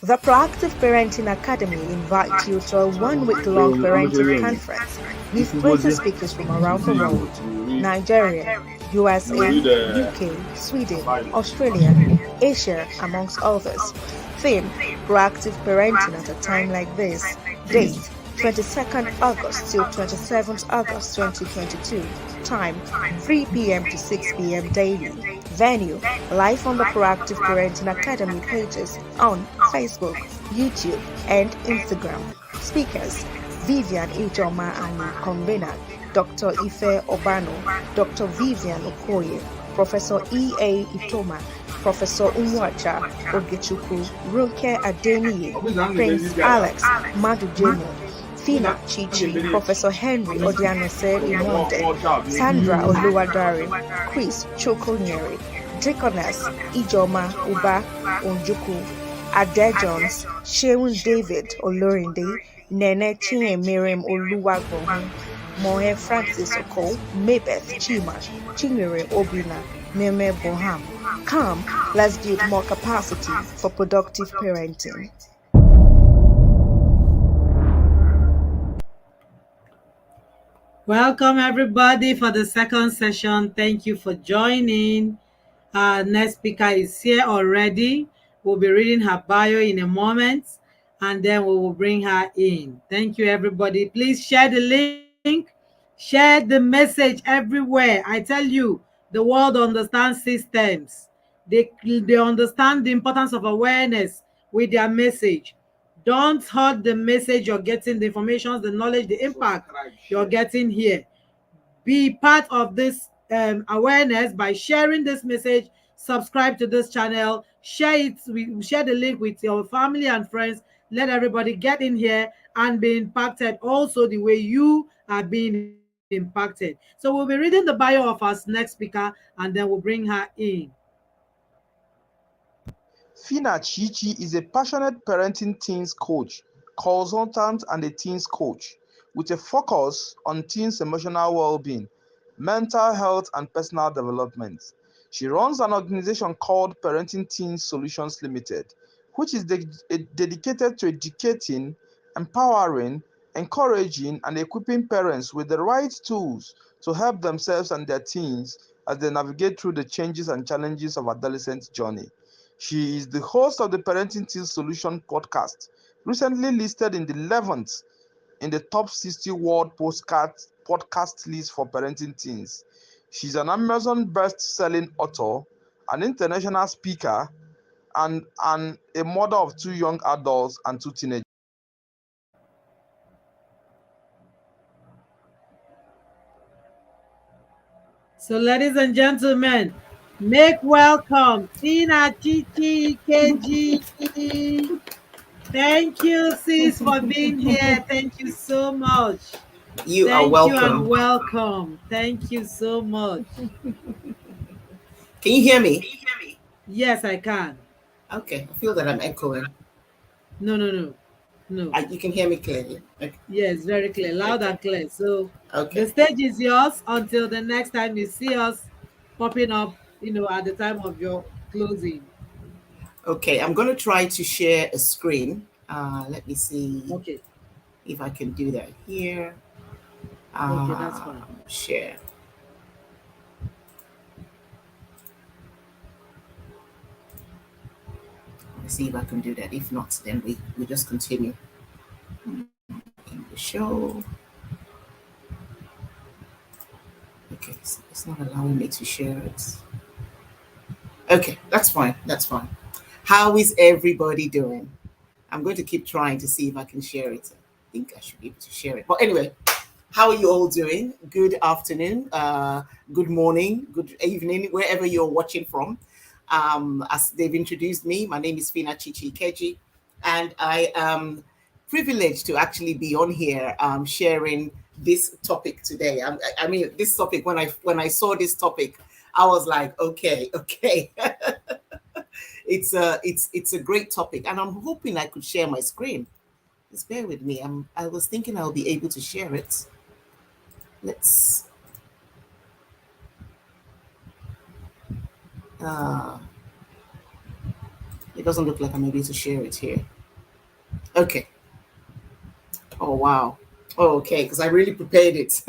The Proactive Parenting Academy invites you to a one-week-long parenting conference with 20 speakers from around the world: Nigeria, USA, UK, Sweden, Australia, Asia, amongst others. Theme: Proactive Parenting at a Time Like This. Date: 22nd August till 27th August 2022. Time: 3 p.m. to 6 p.m. daily. Venue: live on the Proactive Parenting Academy pages on Facebook, YouTube, and Instagram. Speakers: Vivian Ijoma Anu, convener, Dr. Ife Obano, Dr. Vivian Okoye, Professor E.A. Itoma, Professor Umwacha Ogechukwu, Runke Adeniyi, Prince Alex Madujemo, Phina Chichi, Professor Henry Odianose Imonde, Sandra Oluwadare, Chris Chokonyeri, Deaconess Ijoma Uba Onjuku, Ade Jones, Sheun David Olorinde, Nene Chinyere Oluwagbonhu, Mohe Francis Oko, Mabeth Chima, Chinyere Obina, Meme Boham. Come, let's build more capacity for productive parenting. Welcome everybody for the second session. Thank you for joining. Our next speaker is here already. We'll be reading her bio in a moment and then we will bring her in. Thank you everybody. Please share the link, share the message everywhere. I tell you, the world understands systems. They understand the importance of awareness with their message. Don't hurt the message you're getting, the information, the knowledge, the impact you're getting here. Be part of this awareness by sharing this message. Subscribe to this channel, share the link with your family and friends. Let everybody get in here and be impacted also the way you are being impacted. So we'll be reading the bio of our next speaker and then we'll bring her in. Phina Chichi is a passionate parenting teens coach, consultant, and a teens coach with a focus on teens' emotional well-being, mental health, and personal development. She runs an organization called Parenting Teens Solutions Limited, which is dedicated to educating, empowering, encouraging, and equipping parents with the right tools to help themselves and their teens as they navigate through the changes and challenges of adolescent journey. She is the host of the Parenting Teens Solution podcast, recently listed in the 11th in the top 60 world podcast list for parenting teens. She's an Amazon best-selling author, an international speaker, and a mother of 2 young adults and 2 teenagers. So, ladies and gentlemen, make welcome Phina Chichi KG. Thank you, sis, for being here. Thank you so much. You are Thank you and welcome. welcome. Thank you so much. Can you hear me? Yes, I can. Okay, I feel that I'm echoing. No. You can hear me clearly. Okay. Yes, very clear, loud Okay. and clear. So the Okay. stage is yours until the next time you see us popping up, at the time of your closing. Okay. I'm going to try to share a screen. Let me see Okay. if I can do that here. Okay, that's fine. Share. Let's see if I can do that. If not, then we just continue in the show. Okay, it's not allowing me to share it. Okay, that's fine. That's fine. How is everybody doing? I'm going to keep trying to see if I can share it. I think I should be able to share it. But anyway, how are you all doing? Good afternoon, good morning, good evening, wherever you're watching from. As they've introduced me, my name is Phina Chichi Keji, and I am privileged to actually be on here sharing this topic today. I mean, this topic, when I saw this topic, I was like, okay. It's a great topic, and I'm hoping I could share my screen. Just bear with me. I was thinking I'll be able to share it. Let's if doesn't look like I'm able to share it here. Okay. Oh, wow. Oh, okay, because I really prepared it.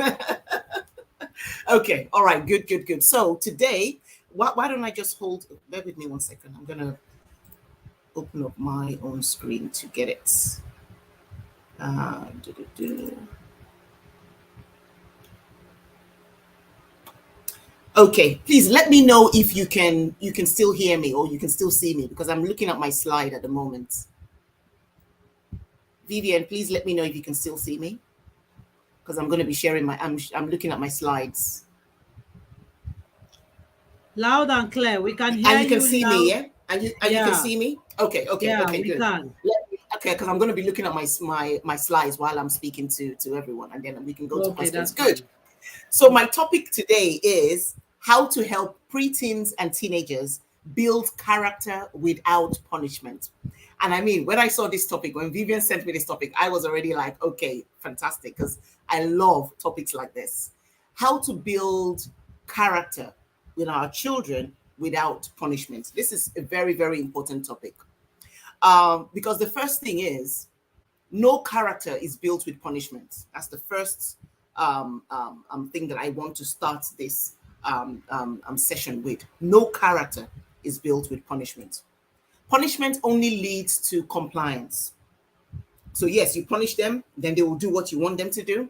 Okay. All right. Good, good, good. So today, why don't I just hold, bear with me 1 second. I'm going to open up my own screen to get it. Okay, please let me know if you can still hear me or you can still see me, because I'm looking at my slide at the moment. Vivian, please let me know if you can still see me, because I'm going to be sharing my, I'm looking at my slides. Loud and clear. We can hear And you can you see loud. me, yeah? And you can see me? Okay, okay, Yeah, okay, we good. can. Okay, because I'm going to be looking at my slides while I'm speaking to everyone, and then we can go to Okay, questions. that's Good. fine. So my topic today is how to help preteens and teenagers build character without punishment. And I mean, when I saw this topic, when Vivian sent me this topic, I was already like, okay, fantastic, because I love topics like this. How to build character with our children without punishment. This is a very, very important topic. Because the first thing is, no character is built with punishment. That's the first thing that I want to start this session with. No character is built with punishment. Punishment only leads to compliance. So yes, you punish them, then they will do what you want them to do.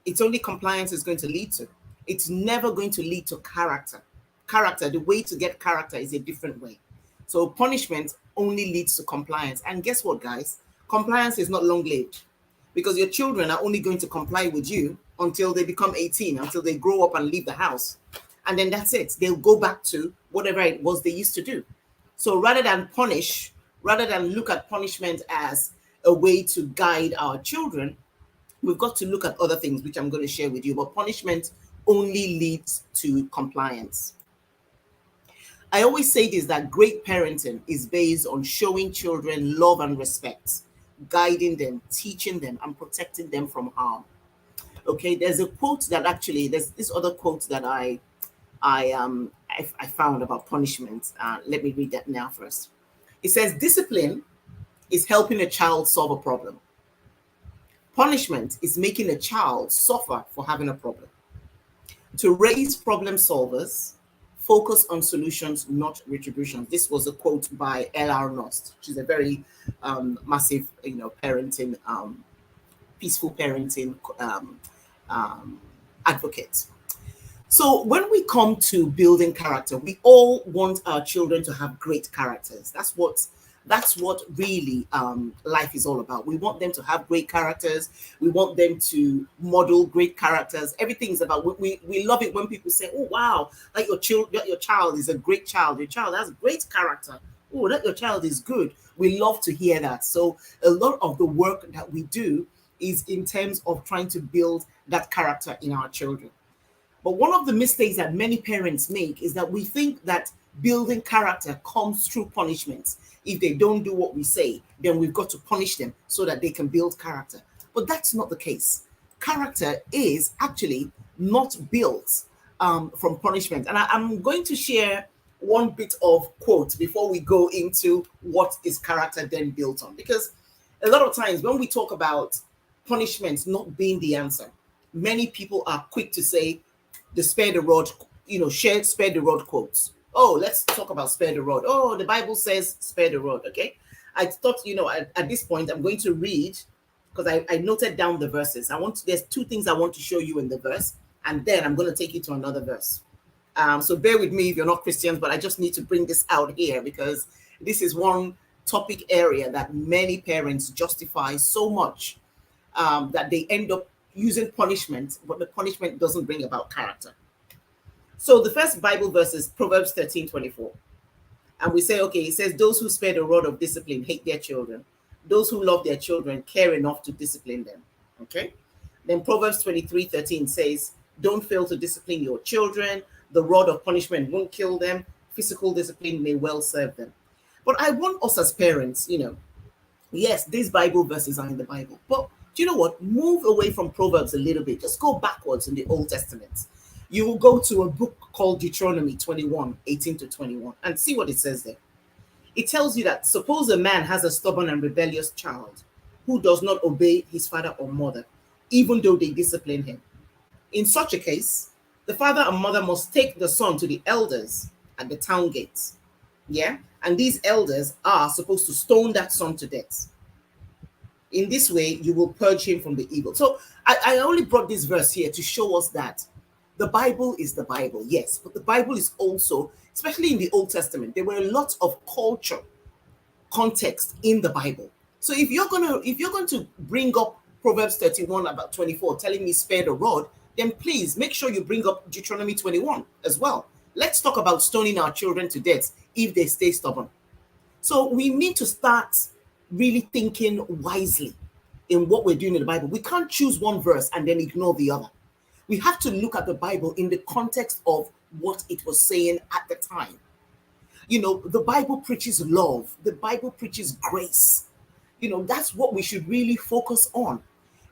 It's only compliance is going to lead to. It's never going to lead to character. Character, the way to get character is a different way. So punishment only leads to compliance. And guess what, guys? Compliance is not long-lived, because your children are only going to comply with you until they become 18, until they grow up and leave the house. And then that's it. They'll go back to whatever it was they used to do. So rather than punish, rather than look at punishment as a way to guide our children, we've got to look at other things, which I'm going to share with you. But punishment only leads to compliance. I always say this, that great parenting is based on showing children love and respect, guiding them, teaching them, and protecting them from harm. Okay, there's a quote that actually, there's this other quote that I found about punishment. Let me read that now first. It says, discipline is helping a child solve a problem. Punishment is making a child suffer for having a problem. To raise problem solvers, focus on solutions, not retribution. This was a quote by L.R. Nost. She's a very massive, parenting, peaceful parenting advocate. So when we come to building character, we all want our children to have great characters. That's what really life is all about. We want them to have great characters. We want them to model great characters. Everything is about, we love it when people say, oh, wow, like your child is a great child. Your child has great character. Oh, that your child is good. We love to hear that. So a lot of the work that we do is in terms of trying to build that character in our children. But one of the mistakes that many parents make is that we think that building character comes through punishments. If they don't do what we say, then we've got to punish them so that they can build character. But that's not the case. Character is actually not built from punishment. And I'm going to share one bit of quote before we go into what is character then built on. Because a lot of times when we talk about punishment not being the answer, many people are quick to say the spare the rod, spare the rod quotes. Oh, let's talk about spare the rod. Oh, the Bible says spare the rod. Okay. I thought, at this point, I'm going to read, because I noted down the verses. There's two things I want to show you in the verse, and then I'm going to take you to another verse. So bear with me if you're not Christians, but I just need to bring this out here, because this is one topic area that many parents justify so much that they end up using punishment, but the punishment doesn't bring about character. So the first Bible verse is Proverbs 13:24. And we say, okay, it says, those who spare the rod of discipline hate their children. Those who love their children care enough to discipline them. Okay. Then Proverbs 23:13 says, don't fail to discipline your children. The rod of punishment won't kill them. Physical discipline may well serve them. But I want us as parents, yes, these Bible verses are in the Bible, but do you know what? Move away from Proverbs a little bit. Just go backwards in the Old Testament. You will go to a book called Deuteronomy 21:18-21, and see what it says there. It tells you that suppose a man has a stubborn and rebellious child who does not obey his father or mother, even though they discipline him. In such a case, the father and mother must take the son to the elders at the town gates. Yeah? And these elders are supposed to stone that son to death. In this way, you will purge him from the evil. So I only brought this verse here to show us that the Bible is the Bible, yes, but the Bible is also, especially in the Old Testament, there were a lot of culture, context in the Bible. So if you're going to bring up Proverbs 31 about 24, telling me spare the rod, then please make sure you bring up Deuteronomy 21 as well. Let's talk about stoning our children to death if they stay stubborn. So we need to start really thinking wisely in what we're doing in the Bible. We can't choose one verse and then ignore the other. We have to look at the Bible in the context of what it was saying at the time. You know, the Bible preaches love. The Bible preaches grace. You know, that's what we should really focus on.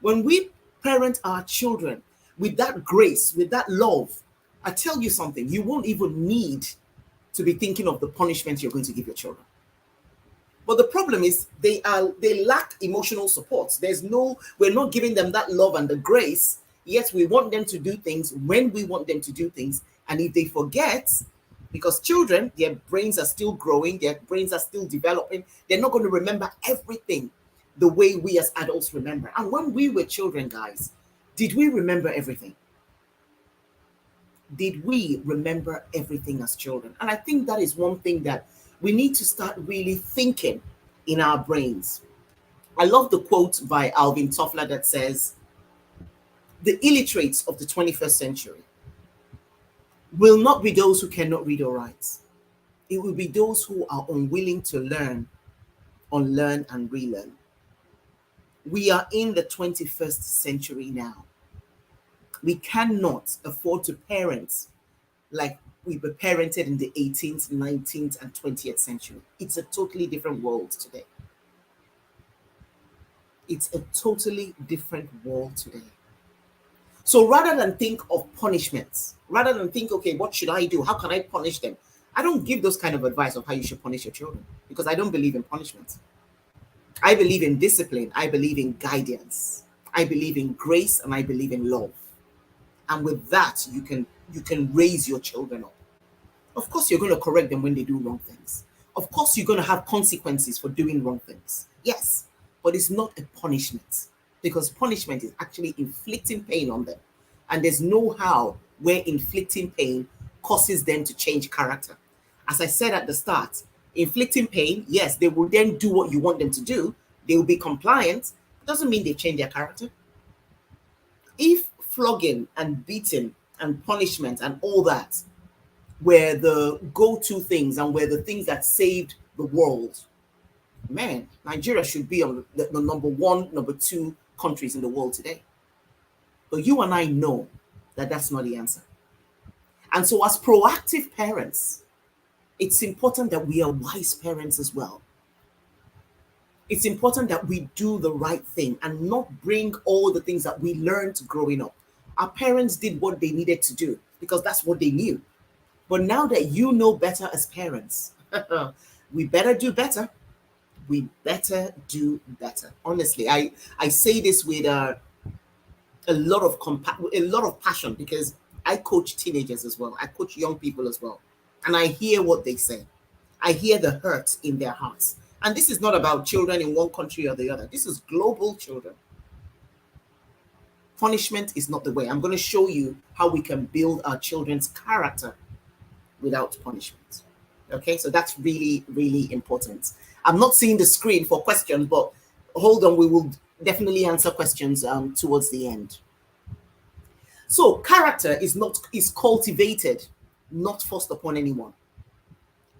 When we parent our children with that grace, with that love, I tell you something, you won't even need to be thinking of the punishment you're going to give your children. But the problem is they lack emotional support. We're not giving them that love and the grace. Yes, we want them to do things when we want them to do things. And if they forget, because children, their brains are still growing, their brains are still developing, they're not going to remember everything the way we as adults remember. And when we were children, guys, did we remember everything? Did we remember everything as children? And I think that is one thing that we need to start really thinking in our brains. I love the quote by Alvin Toffler that says, the illiterates of the 21st century will not be those who cannot read or write. It will be those who are unwilling to learn, unlearn, and relearn. We are in the 21st century now. We cannot afford to parent like we were parented in the 18th, 19th, and 20th century. It's a totally different world today. It's a totally different world today. So rather than think of punishments, rather than think, okay, what should I do? How can I punish them? I don't give those kind of advice of how you should punish your children because I don't believe in punishment. I believe in discipline. I believe in guidance. I believe in grace, and I believe in love. And with that, you can raise your children up. Of course, you're going to correct them when they do wrong things. Of course, you're going to have consequences for doing wrong things. Yes, but it's not a punishment because punishment is actually inflicting pain on them. And there's no how where inflicting pain causes them to change character. As I said at the start, inflicting pain, yes, they will then do what you want them to do. They will be compliant. It doesn't mean they change their character. If flogging and beating and punishment and all that were the go-to things and were the things that saved the world, man, Nigeria should be on the number one, number two countries in the world today. But you and I know that that's not the answer. And so as proactive parents, it's important that we are wise parents as well. It's important that we do the right thing and not bring all the things that we learned growing up. Our parents did what they needed to do because that's what they knew. But now that you know better as parents, we better do better. We better do better. Honestly, I say this with a lot of passion because I coach teenagers as well. I coach young people as well. And I hear what they say. I hear the hurt in their hearts. And this is not about children in one country or the other. This is global children. Punishment is not the way. I'm going to show you how we can build our children's character without punishment. Okay, so that's really, really important. I'm not seeing the screen for questions, but hold on, we will definitely answer questions towards the end. So character is cultivated, not forced upon anyone.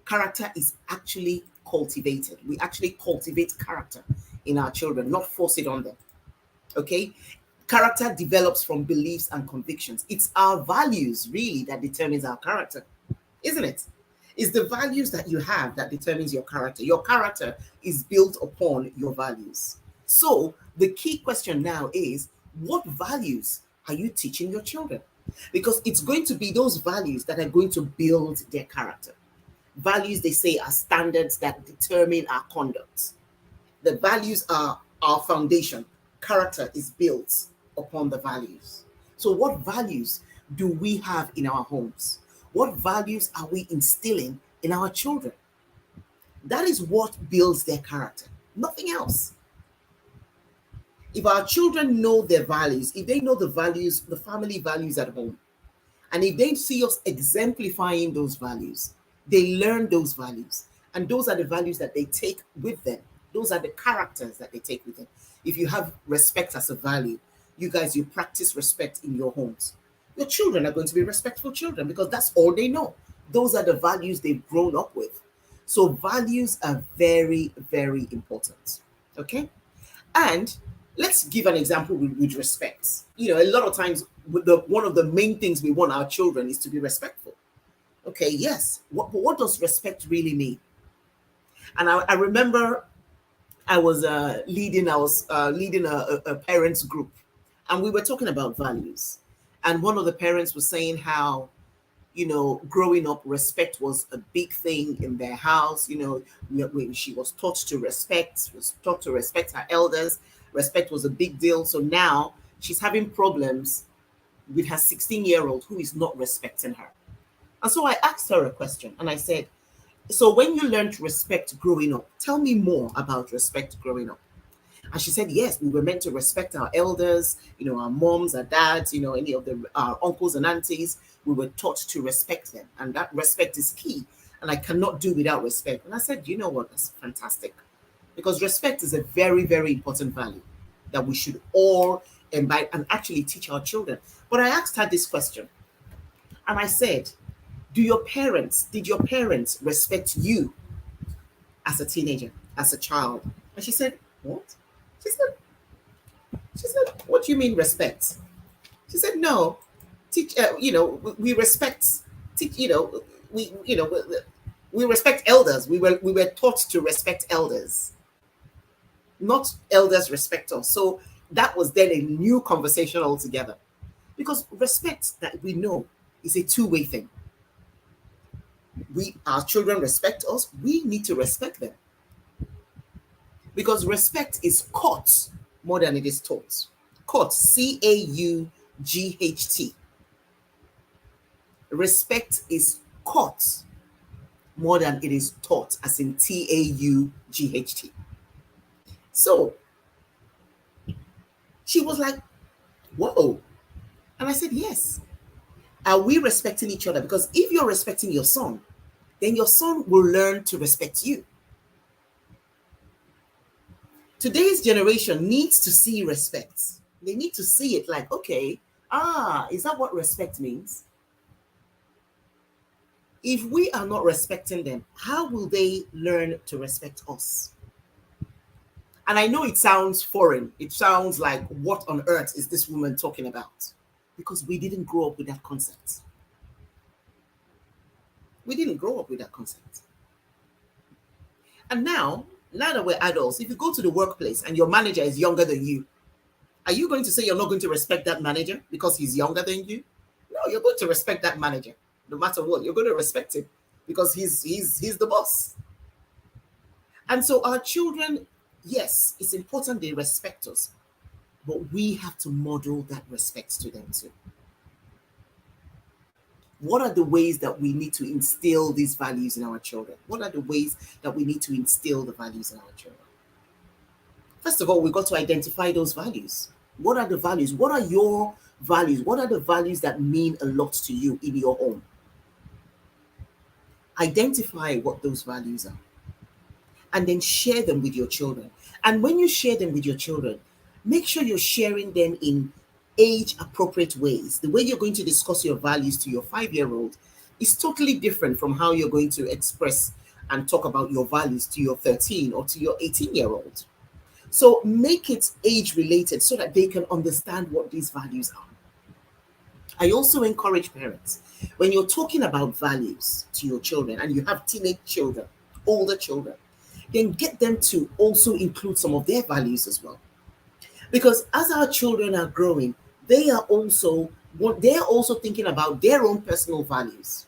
Character is actually cultivated. We actually cultivate character in our children, not force it on them. Okay? Character develops from beliefs and convictions. It's our values really that determines our character, isn't it? It's the values that you have that determines your character. Your character is built upon your values. So the key question now is, what values are you teaching your children? Because it's going to be those values that are going to build their character. Values, they say, are standards that determine our conduct. The values are our foundation. Character is built upon the values. So, what values do we have in our homes? What values are we instilling in our children? That is what builds their character, nothing else. If our children know their values, if they know the values, the family values at home, and if they see us exemplifying those values, they learn those values. And those are the values that they take with them. Those are the characters that they take with them. If you have respect as a value, you guys, you practice respect in your homes. Your children are going to be respectful children because that's all they know. Those are the values they've grown up with. So values are very, very important. Okay? And let's give an example with respect. You know, a lot of times, one of the main things we want our children is to be respectful. Okay, yes. What does respect really mean? And I remember I was leading a parents group, and we were talking about values. And one of the parents was saying how, you know, growing up, respect was a big thing in their house. You know, when she was taught to respect, was taught to respect her elders. Respect was a big deal. So now she's having problems with her 16-year-old who is not respecting her. And so I asked her a question, and I said, so when you learned respect growing up, tell me more about respect growing up. And she said, yes, we were meant to respect our elders, you know, our moms, our dads, you know, any of our uncles and aunties. We were taught to respect them. And that respect is key. And I cannot do without respect. And I said, you know what? That's fantastic. Because respect is a very, very important value that we should all imbibe and actually teach our children. But I asked her this question. And I said, did your parents respect you as a teenager, as a child? And she said, what? She said, what do you mean respect? She said, no, teach, you know, we respect, teach, you know, we respect elders. We were taught to respect elders, not elders respect us. So that was then a new conversation altogether, because respect, that we know, is a two-way thing. Our children respect us. We need to respect them, because respect is caught more than it is taught. Caught, Caught. Respect is caught more than it is taught, as in Taught. So she was like, whoa. And I said, yes. Are we respecting each other? Because if you're respecting your son, then your son will learn to respect you. Today's generation needs to see respect. They need to see it like, okay, is that what respect means? If we are not respecting them, how will they learn to respect us? And I know it sounds foreign. It sounds like, what on earth is this woman talking about? Because we didn't grow up with that concept. We didn't grow up with that concept. And now that we're adults, if you go to the workplace and your manager is younger than you, are you going to say you're not going to respect that manager because he's younger than you? No, you're going to respect that manager. No matter what, you're going to respect him because he's the boss. And so our children, yes, it's important they respect us, but we have to model that respect to them too. What are the ways that we need to instill these values in our children? What are the ways that we need to instill the values in our children? First of all, we've got to identify those values. What are the values? What are your values? What are the values that mean a lot to you in your home? Identify what those values are, and then share them with your children. And when you share them with your children, make sure you're sharing them in age-appropriate ways. The way you're going to discuss your values to your 5-year-old is totally different from how you're going to express and talk about your values to your 13 or to your 18-year-old. So make it age-related so that they can understand what these values are. I also encourage parents, when you're talking about values to your children and you have teenage children, older children, then get them to also include some of their values as well. Because as our children are growing, they're also thinking about their own personal values.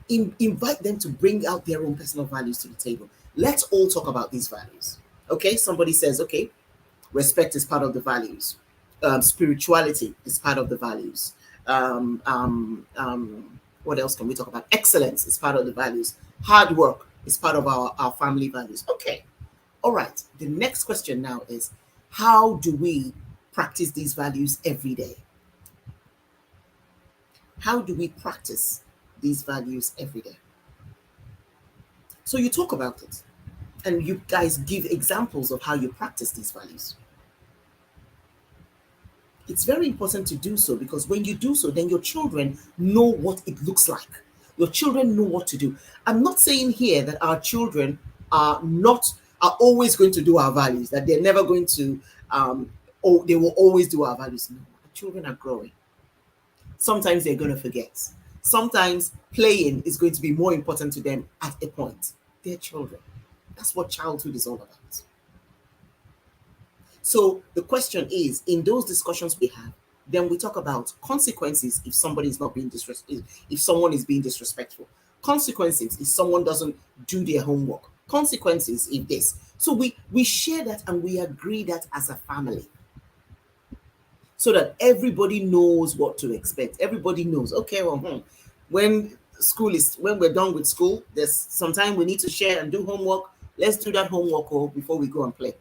invite them to bring out their own personal values to the table. Let's all talk about these values. Okay, somebody says, okay, respect is part of the values. Spirituality is part of the values. What else can we talk about? Excellence is part of the values. Hard work is part of our family values. Okay. All right. The next question now is, how do we practice these values every day? How do we practice these values every day? So you talk about it, and you guys give examples of how you practice these values. It's very important to do so, because when you do so, then your children know what it looks like. Your children know what to do. I'm not saying here that our children are always going to do our values, that they're never going to, they will always do our values. No, our children are growing. Sometimes they're going to forget. Sometimes playing is going to be more important to them at a point. They're children. That's what childhood is all about. So the question is, in those discussions we have, then we talk about consequences if somebody is not being if someone is being disrespectful. Consequences if someone doesn't do their homework. Consequences if this. So we share that, and we agree that as a family, so that everybody knows what to expect. Everybody knows, okay, well, when we're done with school, there's some time we need to share and do homework. Let's do that homework before we go and play.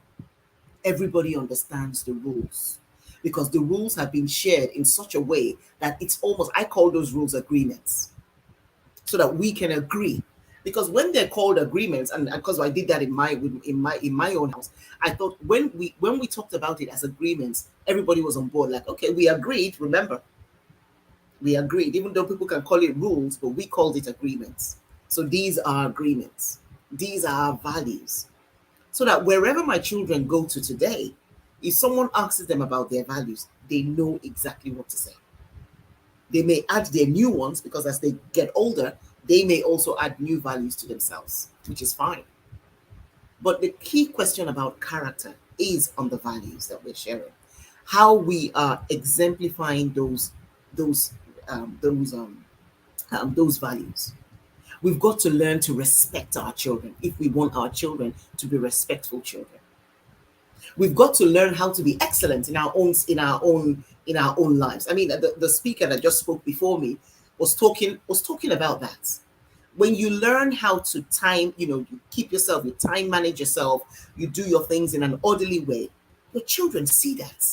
Everybody understands the rules, because the rules have been shared in such a way that it's almost, I call those rules agreements, so that we can agree. Because when they're called agreements, and because I did that in my own house, I thought when we talked about it as agreements, everybody was on board. Like, okay, we agreed. Remember, we agreed. Even though people can call it rules, but we called it agreements. So these are agreements. These are our values. So that wherever my children go to today, if someone asks them about their values, they know exactly what to say. They may add their new ones, because as they get older, they may also add new values to themselves, which is fine. But the key question about character is on the values that we're sharing, how we are exemplifying those values. We've got to learn to respect our children if we want our children to be respectful children. We've got to learn how to be excellent in our own lives. I mean, the speaker that just spoke before me was talking about that. When you learn how to time, you keep yourself, you time manage yourself, you do your things in an orderly way, your children see that.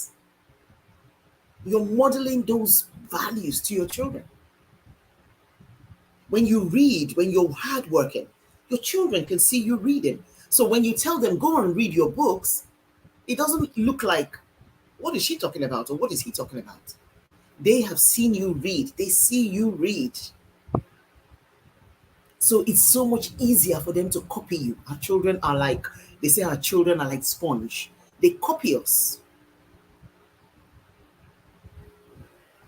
You're modeling those values to your children. When you read, when you're hardworking, your children can see you reading. So when you tell them, go and read your books, it doesn't look like, what is she talking about? Or what is he talking about? They have seen you read. They see you read. So it's so much easier for them to copy you. Our children are like, they say our children are like sponge. They copy us.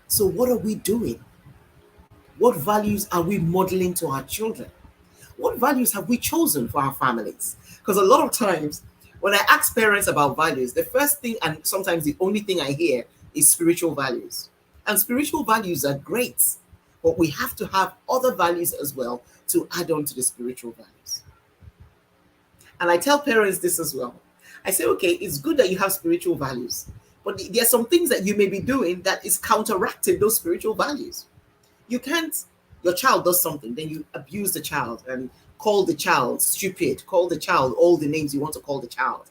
So what are we doing? What values are we modeling to our children? What values have we chosen for our families? Because a lot of times when I ask parents about values, the first thing, and sometimes the only thing I hear, is spiritual values. And spiritual values are great, but we have to have other values as well to add on to the spiritual values. And I tell parents this as well. I say, okay, it's good that you have spiritual values, but there are some things that you may be doing that is counteracting those spiritual values. You can't, your child does something, then you abuse the child and call the child stupid, call the child all the names you want to call the child.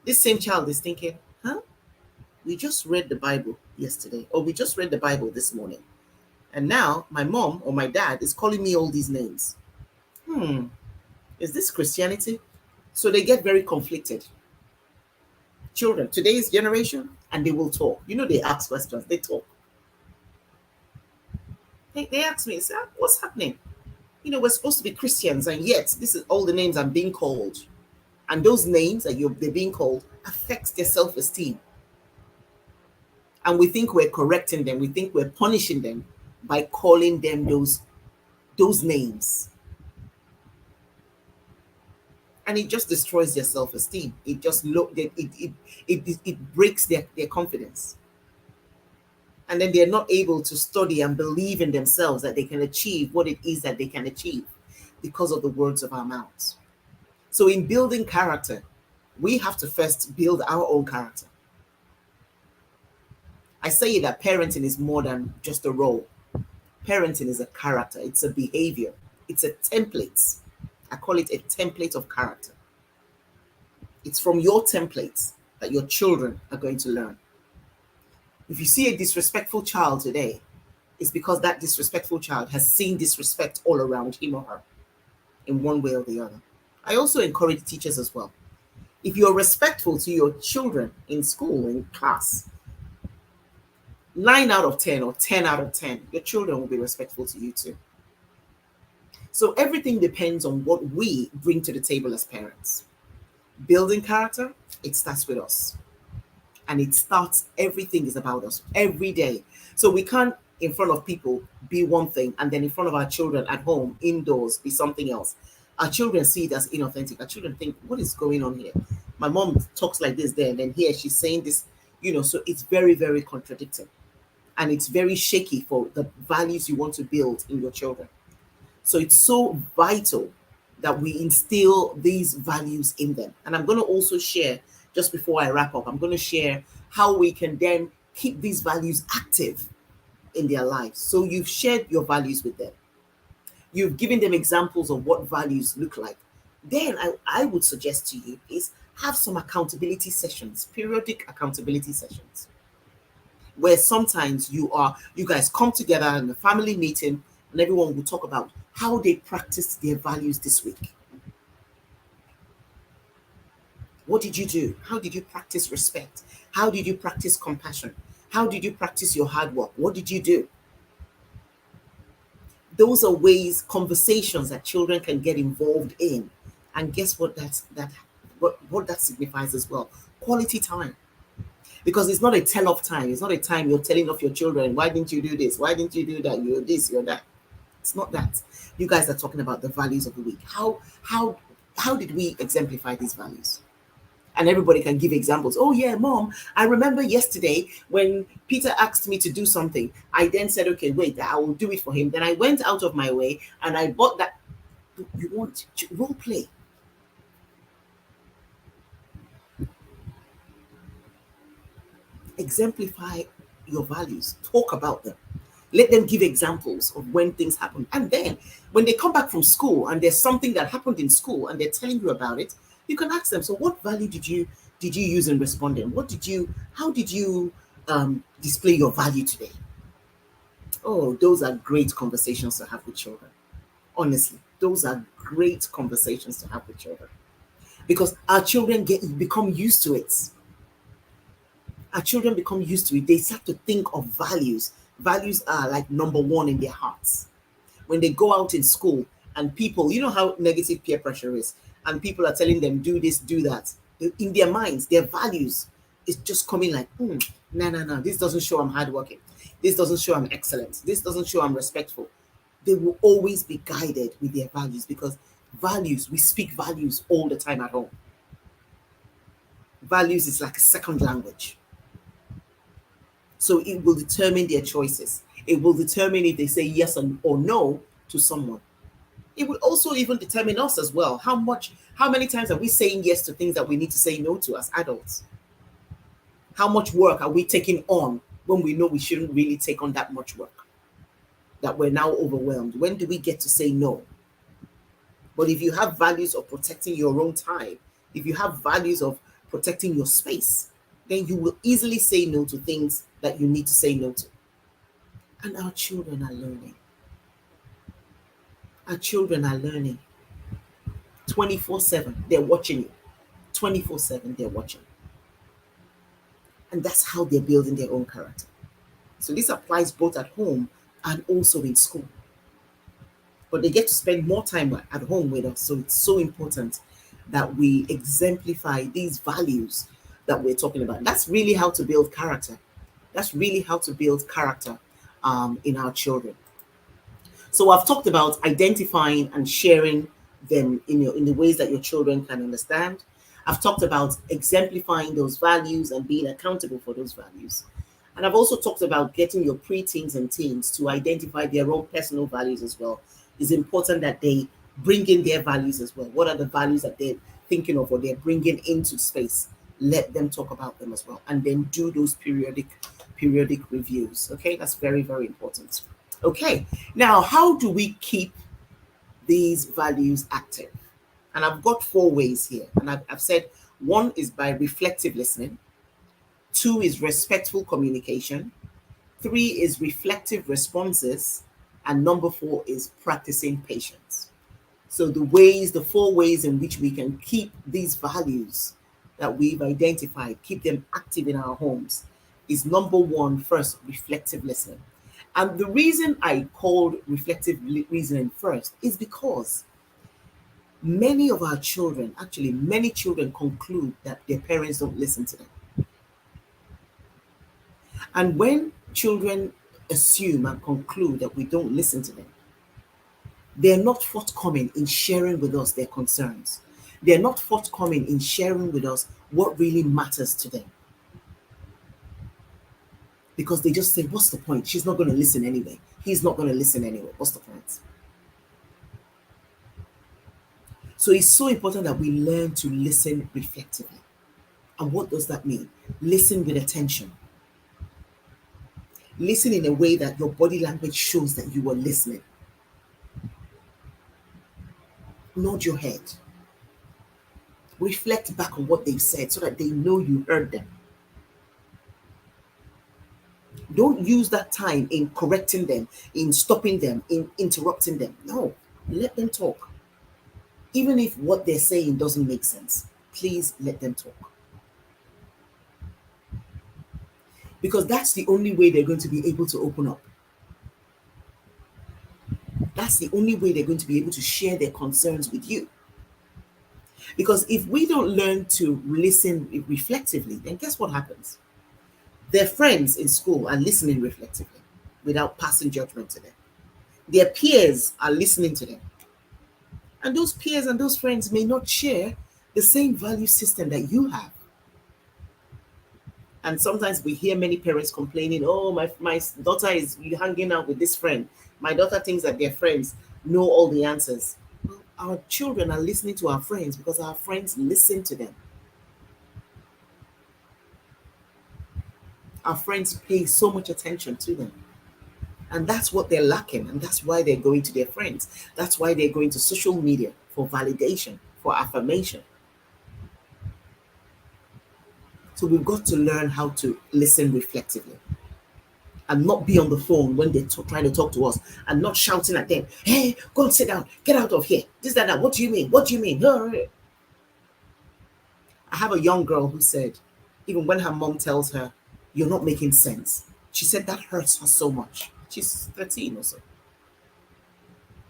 This same child is thinking, we just read the Bible yesterday, or we just read the Bible this morning, and now my mom or my dad is calling me all these names. Is this Christianity? So they get very conflicted. Children, today's generation, and they will talk. They ask questions, they talk. They ask me, what's happening? We're supposed to be Christians, and yet this is all the names I'm being called. And those names that they're being called affects their self-esteem. And we think we're correcting them. We think we're punishing them by calling them those names. And it just destroys their self-esteem. It just it breaks their confidence. And then they're not able to study and believe in themselves that they can achieve what it is that they can achieve because of the words of our mouths. So in building character, we have to first build our own character. I say that parenting is more than just a role. Parenting is a character, it's a behavior, it's a template. I call it a template of character. It's from your templates that your children are going to learn. If you see a disrespectful child today, it's because that disrespectful child has seen disrespect all around him or her in one way or the other. I also encourage teachers as well. If you're respectful to your children in school, in class, 9 out of 10 or 10 out of 10, your children will be respectful to you too. So everything depends on what we bring to the table as parents. Building character, it starts with us. And it starts, everything is about us every day. So we can't, in front of people, be one thing, and then in front of our children at home, indoors, be something else. Our children see it as inauthentic. Our children think, what is going on here? My mom talks like this there, and then here she's saying this, so it's very, very contradicting. And it's very shaky for the values you want to build in your children. So it's so vital that we instill these values in them. And I'm going to also share, just before I wrap up, I'm going to share how we can then keep these values active in their lives. So you've shared your values with them. You've given them examples of what values look like. Then I would suggest to you is have some accountability sessions, periodic accountability sessions, where sometimes you guys come together in a family meeting and everyone will talk about how they practice their values this week. What did you do? How did you practice respect? How did you practice compassion? How did you practice your hard work? What did you do? Those are ways, conversations that children can get involved in. And guess what what that signifies as well? Quality time. Because it's not a tell-off time. It's not a time you're telling off your children, why didn't you do this? Why didn't you do that? You're this, you're that. It's not that. You guys are talking about the values of the week. How did we exemplify these values? And everybody can give examples. Oh yeah, Mom, I remember yesterday when Peter asked me to do something. I then said, okay, wait, I will do it for him. Then I went out of my way and I bought that. You want role play. Exemplify your values. Talk about them. Let them give examples of when things happen. And then when they come back from school and there's something that happened in school and they're telling you about it, you can ask them, so what value did you use in responding? How did you display your value today? Oh, those are great conversations to have with children. Honestly, those are great conversations to have with children. Because our children become used to it. Our children become used to it. They start to think of values. Values are like number one in their hearts. When they go out in school and people, you know how negative peer pressure is, and people are telling them, do this, do that. In their minds, their values is just coming like, no, this doesn't show I'm hardworking. This doesn't show I'm excellent. This doesn't show I'm respectful. They will always be guided with their values because values, we speak values all the time at home. Values is like a second language. So it will determine their choices. It will determine if they say yes or no to someone. It will also even determine us as well. How many times are we saying yes to things that we need to say no to as adults? How much work are we taking on when we know we shouldn't really take on that much work? That we're now overwhelmed. When do we get to say no? But if you have values of protecting your own time, if you have values of protecting your space, then you will easily say no to things that you need to say no to. And our children are learning. Our children are learning 24/7. They're watching you. 24/7, they're watching. And that's how they're building their own character. So this applies both at home and also in school. But they get to spend more time at home with us. So it's so important that we exemplify these values that we're talking about. That's really how to build character. That's really how to build character in our children. So I've talked about identifying and sharing them in the ways that your children can understand. I've talked about exemplifying those values and being accountable for those values. And I've also talked about getting your pre-teens and teens to identify their own personal values as well. It's important that they bring in their values as well. What are the values that they're thinking of or they're bringing into space? Let them talk about them as well, and then do those periodic reviews. Okay, that's very, very important. Okay, now how do we keep these values active? And I've got 4 ways here, and I've said one is by reflective listening, 2 is respectful communication, 3 is reflective responses, and number 4 is practicing patience. So the 4 ways in which we can keep these values that we've identified, keep them active in our homes, is number 1, first, reflective listening. And the reason I called reflective reasoning first is because many of our children, actually many children, conclude that their parents don't listen to them. And when children assume and conclude that we don't listen to them, they're not forthcoming in sharing with us their concerns. They're not forthcoming in sharing with us what really matters to them. Because they just say, what's the point? She's not going to listen anyway. He's not going to listen anyway. What's the point? So it's so important that we learn to listen reflectively. And what does that mean? Listen with attention. Listen in a way that your body language shows that you are listening. Nod your head. Reflect back on what they've said so that they know you heard them. Don't use that time in correcting them, in stopping them, in interrupting them. No, let them talk. Even if what they're saying doesn't make sense, please let them talk. Because that's the only way they're going to be able to open up. That's the only way they're going to be able to share their concerns with you. Because if we don't learn to listen reflectively, then guess what happens? Their friends in school are listening reflectively without passing judgment to them. Their peers are listening to them. And those peers and those friends may not share the same value system that you have. And sometimes we hear many parents complaining, oh, my daughter is hanging out with this friend. My daughter thinks that their friends know all the answers. Well, our children are listening to our friends because our friends listen to them. Our friends pay so much attention to them. And that's what they're lacking. And that's why they're going to their friends. That's why they're going to social media for validation, for affirmation. So we've got to learn how to listen reflectively and not be on the phone when they're trying to talk to us and not shouting at them. Hey, go and sit down. Get out of here. This, that. What do you mean? What do you mean? I have a young girl who said, even when her mom tells her, you're not making sense, she said that hurts her so much. She's 13 or so.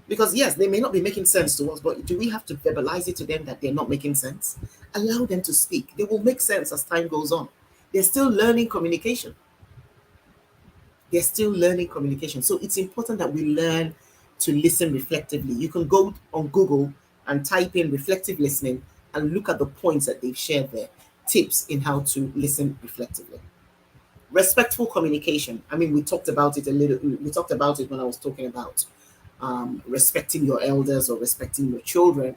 Because yes, they may not be making sense to us, but do we have to verbalize it to them that they're not making sense? Allow them to speak. They will make sense as time goes on. They're still learning communication. They're still learning communication. So it's important that we learn to listen reflectively. You can go on Google and type in reflective listening and look at the points that they've shared there. Tips in how to listen reflectively. Respectful communication. I mean, we talked about it a little. We talked about it when I was talking about respecting your elders or respecting your children.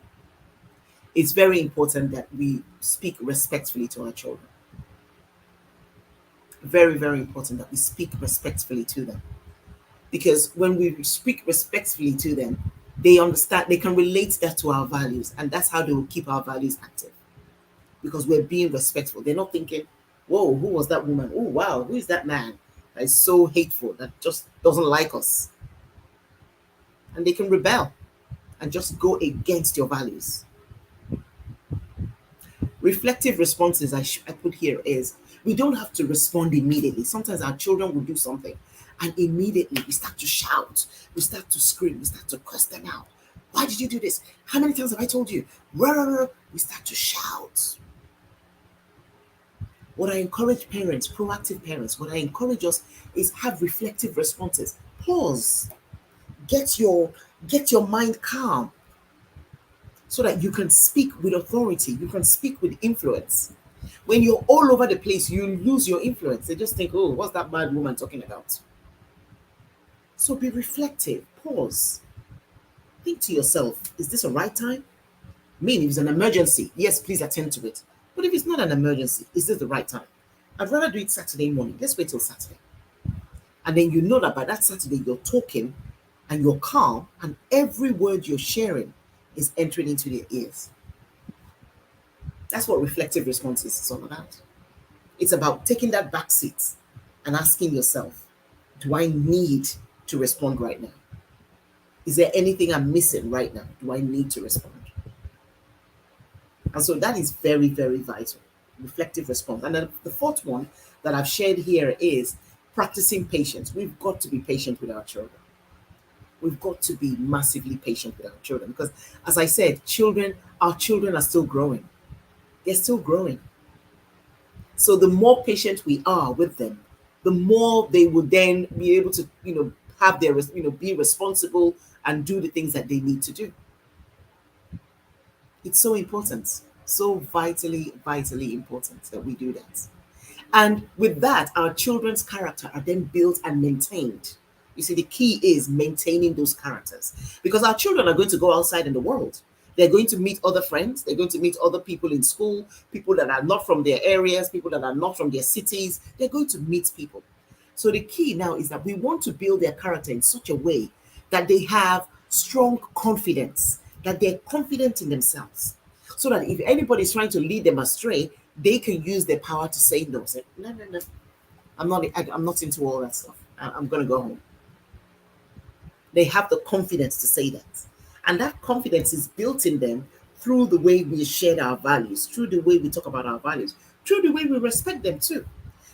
It's very important that we speak respectfully to our children. Very, very important that we speak respectfully to them. Because when we speak respectfully to them, they understand, they can relate that to our values, and that's how they will keep our values active. Because we're being respectful. They're not thinking, whoa, who was that woman? Oh, wow, who is that man that is so hateful, that just doesn't like us? And they can rebel and just go against your values. Reflective responses I put here is, we don't have to respond immediately. Sometimes our children will do something and immediately we start to shout, we start to scream, we start to curse them out. Why did you do this? How many times have I told you? We start to shout. What I encourage parents, proactive parents, what I encourage us is have reflective responses. Pause. Get your mind calm so that you can speak with authority. You can speak with influence. When you're all over the place, you lose your influence. They just think, oh, what's that bad woman talking about? So be reflective, pause, think to yourself, is this a right time? I mean, if it's an emergency, yes, please attend to it. But if it's not an emergency, is this the right time? I'd rather do it Saturday morning. Let's wait till Saturday. And then you know that by that Saturday, you're talking and you're calm, and every word you're sharing is entering into their ears. That's what reflective responses is all about. It's about taking that back seat and asking yourself, do I need to respond right now? Is there anything I'm missing right now? Do I need to respond? And so that is very, very vital. Reflective response. And then the fourth one that I've shared here is practicing patience. We've got to be patient with our children. We've got to be massively patient with our children because, as I said, our children are still growing. They're still growing. So the more patient we are with them, the more they will then be able to, have their, be responsible and do the things that they need to do. It's so important, so vitally, vitally important that we do that. And with that, our children's character are then built and maintained. You see, the key is maintaining those characters because our children are going to go outside in the world. They're going to meet other friends. They're going to meet other people in school, people that are not from their areas, people that are not from their cities. They're going to meet people. So the key now is that we want to build their character in such a way that they have strong confidence, that they're confident in themselves. So that if anybody is trying to lead them astray, they can use their power to say no. Say, no, no, no. I'm not into all that stuff. I'm going to go home. They have the confidence to say that. And that confidence is built in them through the way we share our values, through the way we talk about our values, through the way we respect them too.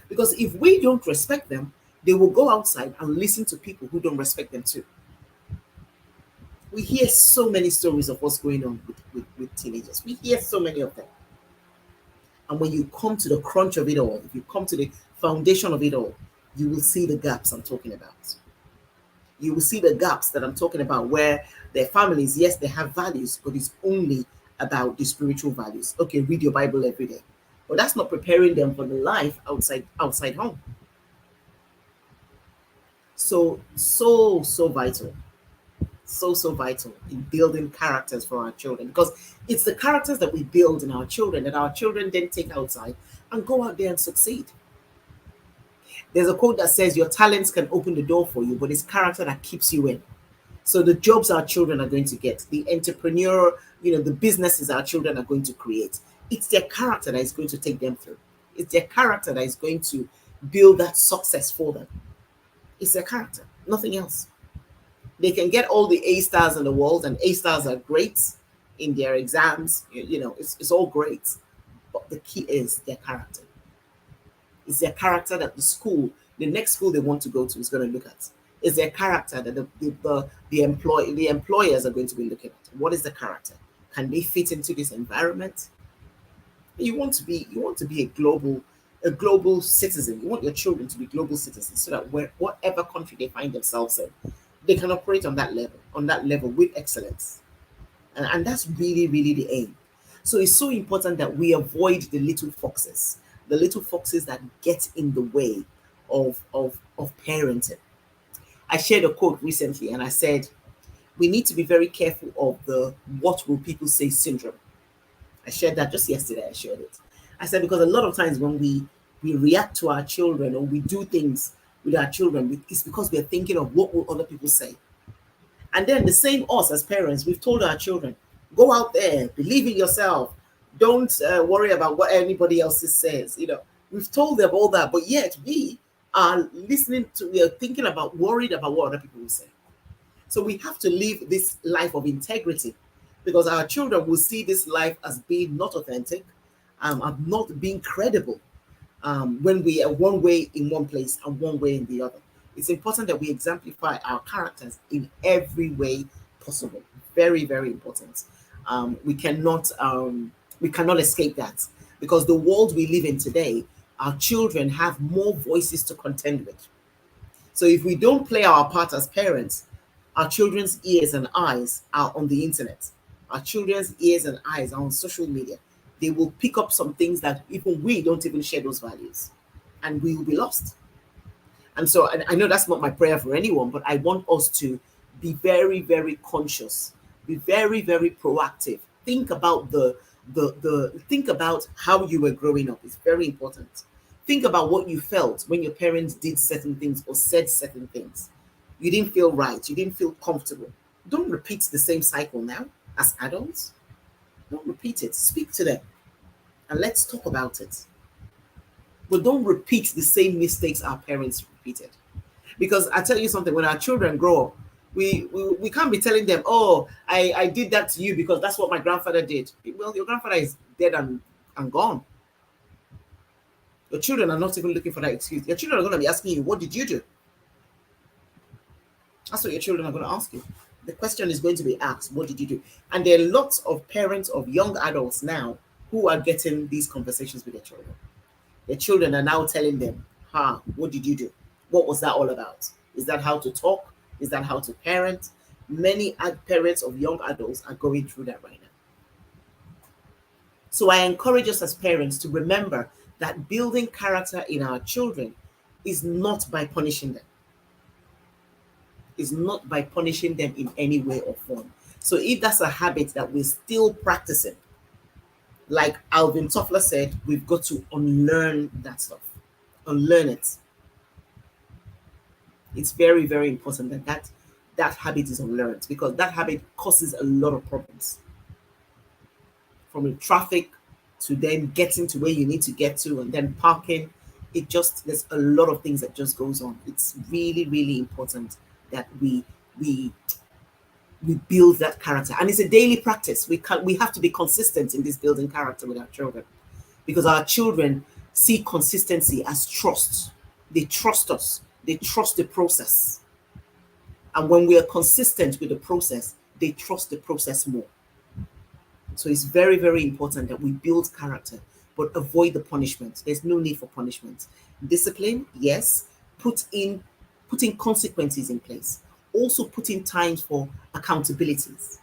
Because if we don't respect them, they will go outside and listen to people who don't respect them too. We hear so many stories of what's going on with teenagers. We hear so many of them. And when you come to the crunch of it all, if you come to the foundation of it all, you will see the gaps I'm talking about. You will see the gaps that I'm talking about where their families, yes, they have values, but it's only about the spiritual values. Okay, read your Bible every day. But that's not preparing them for the life outside home. So vital. So vital in building characters for our children because it's the characters that we build in our children that our children then take outside and go out there and succeed. There's a quote that says your talents can open the door for you, but it's character that keeps you in. So the jobs our children are going to get, the entrepreneur, the businesses our children are going to create, it's their character that is going to take them through. It's their character that is going to build that success for them. It's their character, nothing else. They can get all the A stars in the world, and A stars are great in their exams. It's all great. But the key is their character. It's their character that the next school they want to go to is going to look at. It's their character that the employers are going to be looking at. What is the character? Can they fit into this environment? You want to be a global citizen. You want your children to be global citizens so that whatever country they find themselves in, they can operate on that level with excellence. And that's really, really the aim. So it's so important that we avoid the little foxes that get in the way of parenting. I shared a quote recently and I said, we need to be very careful of the what will people say syndrome. I shared that just yesterday. I shared it. I said, because a lot of times when we react to our children or we do things with our children, it's because we're thinking of what will other people say. And then the same us as parents, we've told our children, go out there, believe in yourself. Don't worry about what anybody else says. We've told them all that, but yet we are thinking about, worried about what other people will say. So we have to live this life of integrity because our children will see this life as being not authentic, and not being credible when we are one way in one place and one way in the other. It's important that we exemplify our characters in every way possible. Very, very important. We cannot escape that because the world we live in today, our children have more voices to contend with. So if we don't play our part as parents, our children's ears and eyes are on the internet. Our children's ears and eyes are on social media. They will pick up some things that even we don't even share those values, and we will be lost. And so I know that's not my prayer for anyone, but I want us to be very, very conscious, be very, very proactive. Think about think about how you were growing up. It's very important. Think about what you felt when your parents did certain things or said certain things. You didn't feel right, you didn't feel comfortable. Don't repeat the same cycle now as adults. Don't repeat it. Speak to them and let's talk about it. But don't repeat the same mistakes our parents repeated. Because I tell you something, when our children grow up, we can't be telling them, oh, I did that to you because that's what my grandfather did. Well, your grandfather is dead and gone. Your children are not even looking for that excuse. Your children are going to be asking you, what did you do? That's what your children are going to ask you. The question is going to be asked, what did you do? And there are lots of parents of young adults now who are getting these conversations with their children. Their children are now telling them, what did you do? What was that all about? Is that how to talk? Is that how to parent? Many parents of young adults are going through that right now. So I encourage us as parents to remember that building character in our children is not by punishing them. Is not by punishing them in any way or form. So if that's a habit that we're still practicing, like Alvin Toffler said, we've got to unlearn that stuff. Unlearn it. It's very, very important that habit is unlearned, because that habit causes a lot of problems. From the traffic to then getting to where you need to get to and then parking. There's a lot of things that just goes on. It's really, really important that we build that character. And it's a daily practice. We have to be consistent in this building character with our children, because our children see consistency as trust. They trust us. They trust the process. And when we are consistent with the process, they trust the process more. So it's very, very important that we build character, but avoid the punishment. There's no need for punishment. Discipline, yes. Putting consequences in place. Also put in times for accountabilities.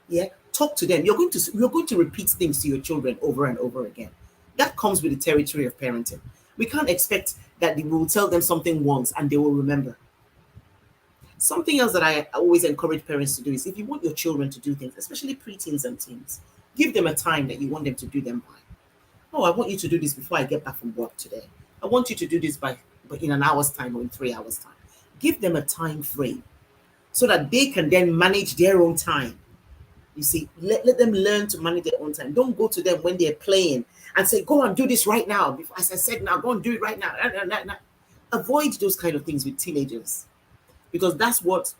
Yeah. Talk to them. You're going to repeat things to your children over and over again. That comes with the territory of parenting. We can't expect that we will tell them something once and they will remember. Something else that I always encourage parents to do is, if you want your children to do things, especially preteens and teens, give them a time that you want them to do them by. Oh, I want you to do this before I get back from work today. I want you to do this by in an hour's time or in 3 hours' time. Give them a time frame so that they can then manage their own time. You see, let them learn to manage their own time. Don't go to them when they're playing and say, go and do this right now. As I said, now go and do it right now. Avoid those kind of things with teenagers, because that's what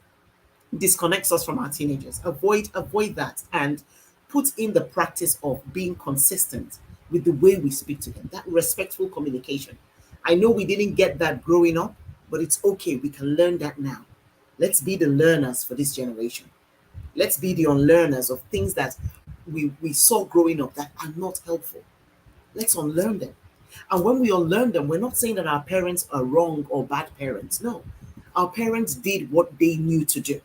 disconnects us from our teenagers. Avoid that, and put in the practice of being consistent with the way we speak to them, that respectful communication. I know we didn't get that growing up, but it's okay. We can learn that now. Let's be the learners for this generation. Let's be the unlearners of things that we saw growing up that are not helpful. Let's unlearn them. And when we unlearn them, we're not saying that our parents are wrong or bad parents. No. Our parents did what they knew to do.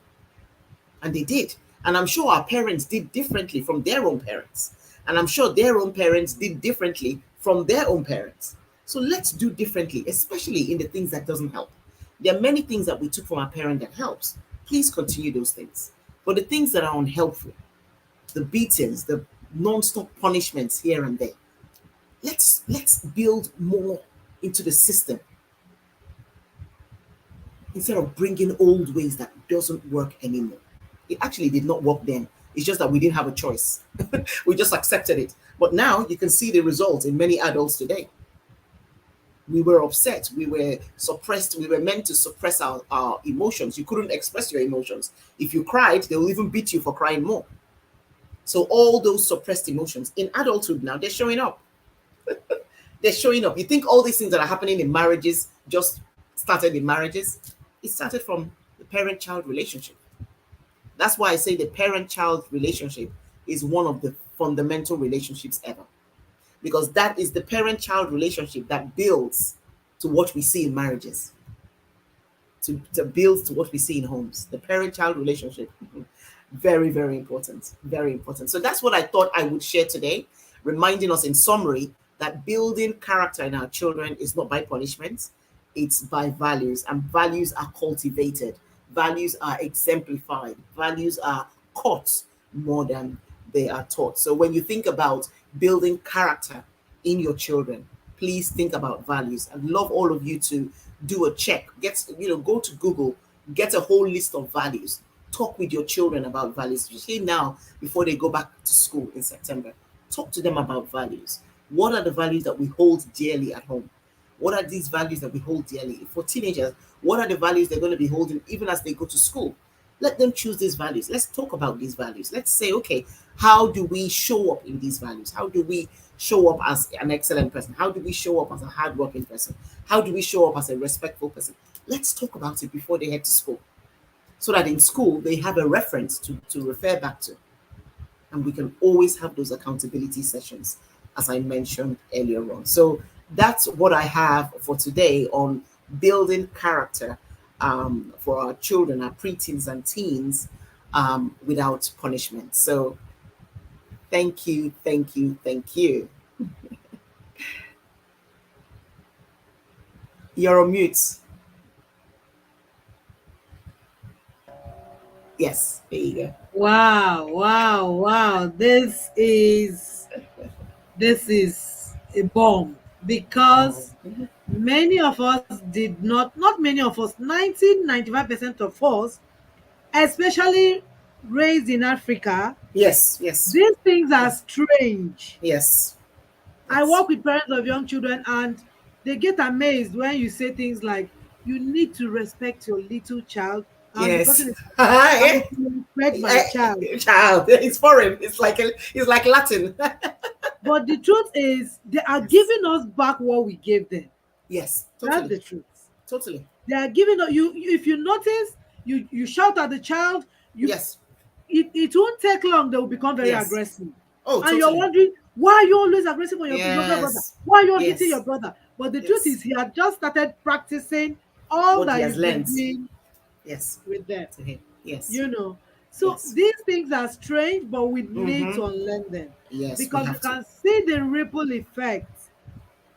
And they did. And I'm sure our parents did differently from their own parents. And I'm sure their own parents did differently from their own parents. So let's do differently, especially in the things that doesn't help. There are many things that we took from our parent that helps. Please continue those things. But the things that are unhelpful, the beatings, the non-stop punishments here and there, let's build more into the system, instead of bringing old ways that doesn't work anymore. It actually did not work then. It's just that we didn't have a choice. We just accepted it. But now you can see the result in many adults today. We were upset. We were suppressed. We were meant to suppress our emotions. You couldn't express your emotions. If you cried, they will even beat you for crying more. So all those suppressed emotions in adulthood now, they're showing up. They're showing up. You think all these things that are happening in marriages just started in marriages? It started from the parent-child relationship. That's why I say the parent-child relationship is one of the fundamental relationships ever. Because that is the parent-child relationship that builds to what we see in marriages, to build to what we see in homes. The parent-child relationship, very, very important, very important. So that's what I thought I would share today. reminding us in summary that building character in our children is not by punishment, it's by values, and values are cultivated, values are exemplified, values are caught more than they are taught. So when you think about building character in your children, please think about values. I'd love all of you to do a check. Go to Google, get a whole list of values. Talk with your children about values, especially now before they go back to school in September. Talk to them about values. What are the values that we hold dearly at home? What are these values that we hold dearly? For teenagers, what are the values they're going to be holding even as they go to school? Let them choose these values. Let's talk about these values. Let's say, okay, how do we show up in these values? How do we show up as an excellent person? How do we show up as a hardworking person? How do we show up as a respectful person? Let's talk about it before they head to school, so that in school they have a reference to refer back to. And we can always have those accountability sessions, as I mentioned earlier on. So that's what I have for today on building character for our children, our preteens and teens, without punishment. So thank you, thank you, thank you. You're on mute. Yes, there you go. Wow, wow, wow. This is a bomb, because many of us did not many of us, 95% of us, especially raised in Africa, Yes. these things are strange. Yes. I work with parents of young children, and they get amazed when you say things like, you need to respect your little child. And the Yes. person is, I respect my child. Child. It's foreign. It's like Latin. But the truth is, they are giving us back what we gave them. Yes. Totally. That's the truth. Totally. They are giving you. If you notice, you shout at the child. Yes. It won't take long. They will become very aggressive. Oh, and totally. you're wondering, why are you always aggressive on your younger brother? Why are you hitting your brother? But the truth is, he had just started practicing all what that he's been doing with them. Yes. So these things are strange, but we need to unlearn them. Yes. Because we can see the ripple effect.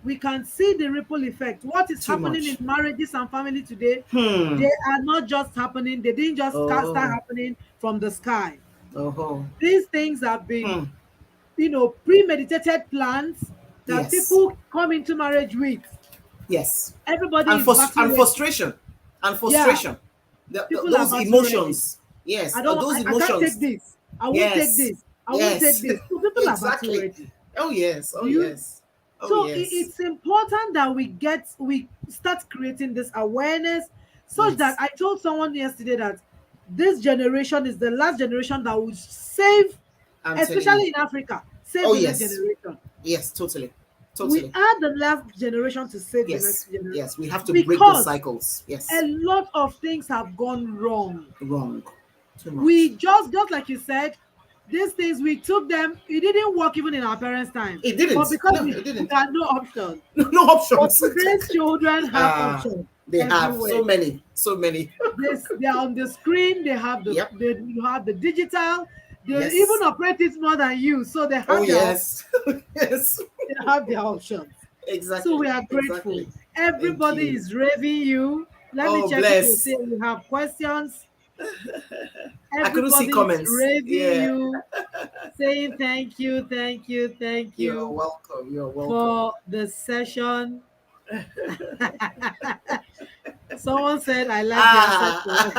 We can see the ripple effect. What is happening in marriages and family today, they are not just happening. They didn't just start happening from the sky. These things have been, premeditated plans that people come into marriage with. Yes. Everybody and frustration. Those emotions. Yes. I can't take this. I won't take this. I won't take this. So people are battle ready. Oh yes. Oh yes. So it's important that we start creating this awareness, such that I told someone yesterday that this generation is the last generation that will save, especially in Africa, save the next generation. Yes, totally. We are the last generation to save the next generation. Yes, we have to break the cycles. Yes. A lot of things have gone wrong. Too much. We just like you said, these things, we took them. It didn't work even in our parents' time. It didn't. But because we had no option. No options. But today's children have options. They have so many. They are on the screen. They have you have the digital. They even operate it more than you. So they have yes. They have their options. Exactly. So we are grateful. Everybody is raving you. Let me check if you say we have questions. I couldn't see comments. Raving you, saying thank you. You're welcome. For the session. Someone said, I like their session.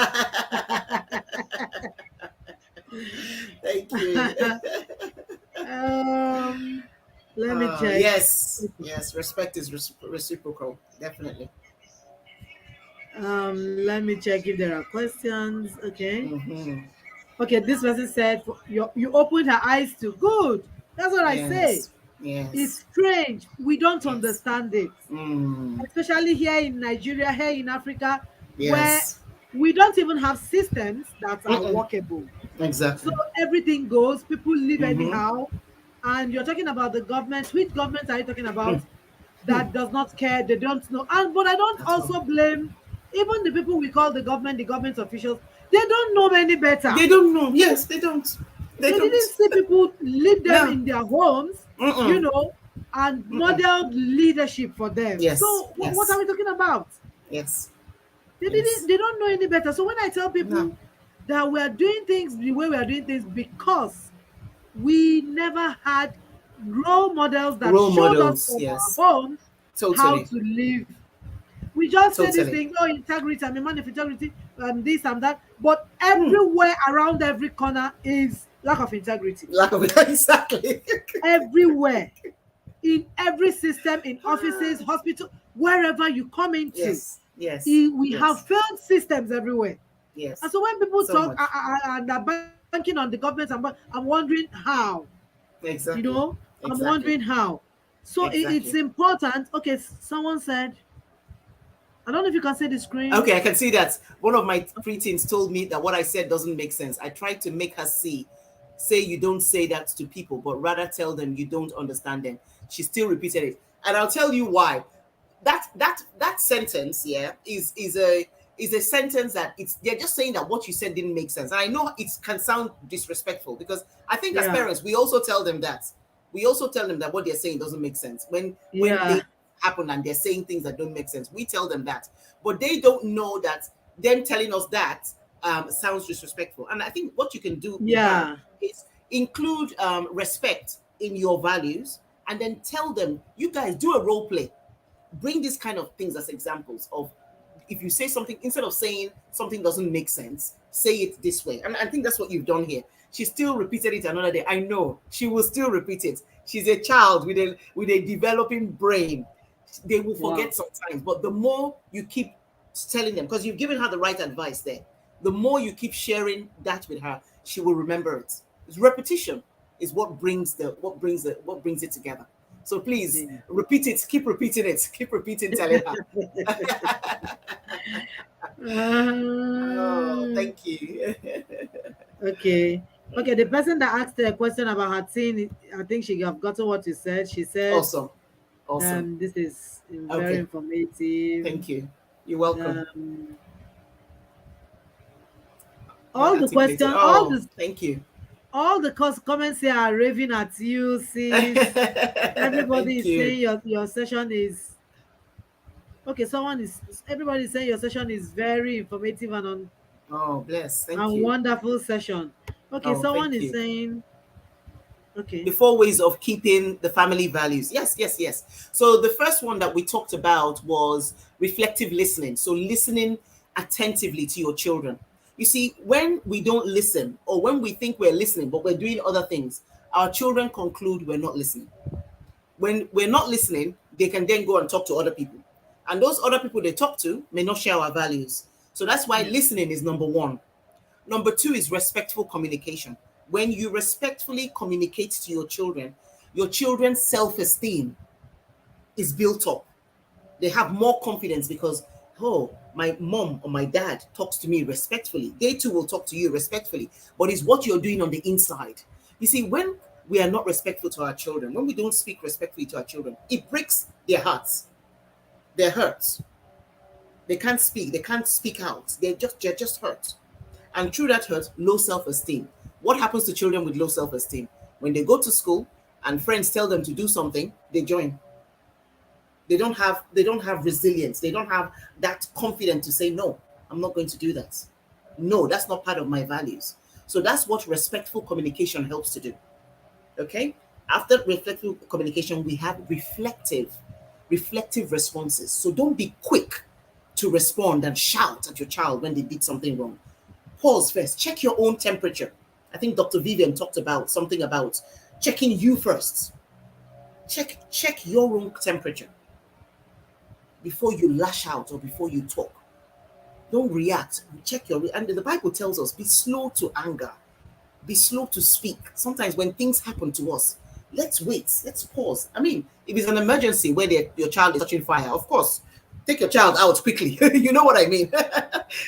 Thank you. Let me check. Yes. Respect is reciprocal. Definitely. Let me check if there are questions. Okay. Okay, this person said you opened her eyes to good. That's what I say. Yes. It's strange. We don't understand it. Especially here in Nigeria, here in Africa, where we don't even have systems that are workable. Exactly. So everything goes, people live anyhow. And you're talking about the government. Which government are you talking about that does not care? They don't know. But I don't also blame even the people we call the government officials. They don't know any better. They don't know. Yes, they don't. They didn't see people leave them in their homes you Mm-mm. know, and Mm-mm. modeled leadership for them. Yes, So what are yes, we talking about? yes, They didn't. yes. They don't know any better. So when I tell No. people that we are doing things the way we are doing things because we never had role models that Role showed us models, from our yes. homes how Totally. to live. We just say this Totally. thing, oh, integrity, I'm a man of integrity, this and that. But Mm. everywhere around every corner is lack of integrity. Lack of exactly. Everywhere. In every system, in offices, hospital, wherever you come into, Yes, yes, we have yes, failed systems everywhere. And yes. so when people So talk much. and are banking on the government, I'm wondering how, you Exactly. know, I'm Exactly. wondering how. So it's Exactly. important. Okay, someone said, I don't know if you can see the screen. Okay, I can see that one of my preteens told me that what I said doesn't make sense. I tried to make her say you don't say that to people, but rather tell them you don't understand them. She still repeated it, and I'll tell you why. That sentence, yeah, is a sentence that it's they're just saying that what you said didn't make sense. And I know it can sound disrespectful because I think as Yeah, parents we also tell them that what they're saying doesn't make sense when yeah, things happen and they're saying things that don't make sense. We tell them that, but they don't know that them telling us that sounds disrespectful. And I think what you can do with her yeah, is include respect in your values, and then tell them, you guys do a role play, bring these kind of things as examples of, if you say something, instead of saying something doesn't make sense, say it this way. And I think that's what you've done here. She still repeated it another day. I know she will still repeat it. She's a child with a developing brain. They will wow. forget sometimes, but the more you keep telling them, because you've given her the right advice there, the more you keep sharing that with her, she will remember it. It's repetition is what brings it together. So please Yeah. repeat it, keep repeating it, keep repeating, telling her. Oh, Um, thank you. okay. Okay, the person that asked a question about her teen, I think she have gotten what you said. She said, Awesome. Awesome. this is very Okay. informative. Thank you. You're welcome. Um, Well all the articulated. question, Oh, thank you. all the comments here are raving at you, sis. Everybody Thank is you. saying your session is okay. Everybody is saying your session is very informative Oh, bless. Thank and you. wonderful session. Okay, Oh, someone thank is you. saying, The okay, 4 ways of keeping the family values. Yes, yes, yes. So the first one that we talked about was reflective listening. So listening attentively to your children. You see, when we don't listen, or when we think we're listening, but we're doing other things, our children conclude we're not listening. When we're not listening, they can then go and talk to other people. And those other people they talk to may not share our values. So that's why yeah, listening is number one. Number two is respectful communication. When you respectfully communicate to your children's self esteem is built up. They have more confidence because, oh, my mom or my dad talks to me respectfully. They too will talk to you respectfully, but it's what you're doing on the inside. You see, when we are not respectful to our children, when we don't speak respectfully to our children, it breaks their hearts, their hurts. They can't speak out. They're just hurt. And through that hurt, low self-esteem. What happens to children with low self-esteem? When they go to school and friends tell them to do something, they join. They don't have resilience. They don't have that confidence to say no, I'm not going to do that. No, that's not part of my values. So that's what respectful communication helps to do. Okay? After reflective communication, we have reflective responses. So don't be quick to respond and shout at your child when they did something wrong. Pause first. Check your own temperature. I think Dr. Vivian talked about something about checking you first. Check your own temperature before you lash out or before you talk. Don't react. Check your and the Bible tells us be slow to anger, be slow to speak. Sometimes when things happen to us, let's wait, let's pause. I mean, if it's an emergency where your child is touching fire, of course, take your child out quickly. You know what I mean?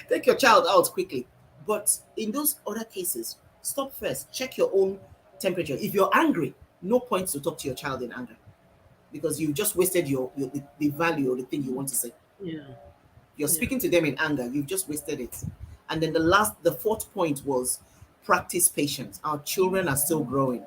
Take your child out quickly. But in those other cases, stop first, check your own temperature. If you're angry, no point to talk to your child in anger because you've just wasted the value or the thing you want to say. yeah, You're yeah, speaking to them in anger, you've just wasted it. And then the fourth point was practice patience. Our children are still growing.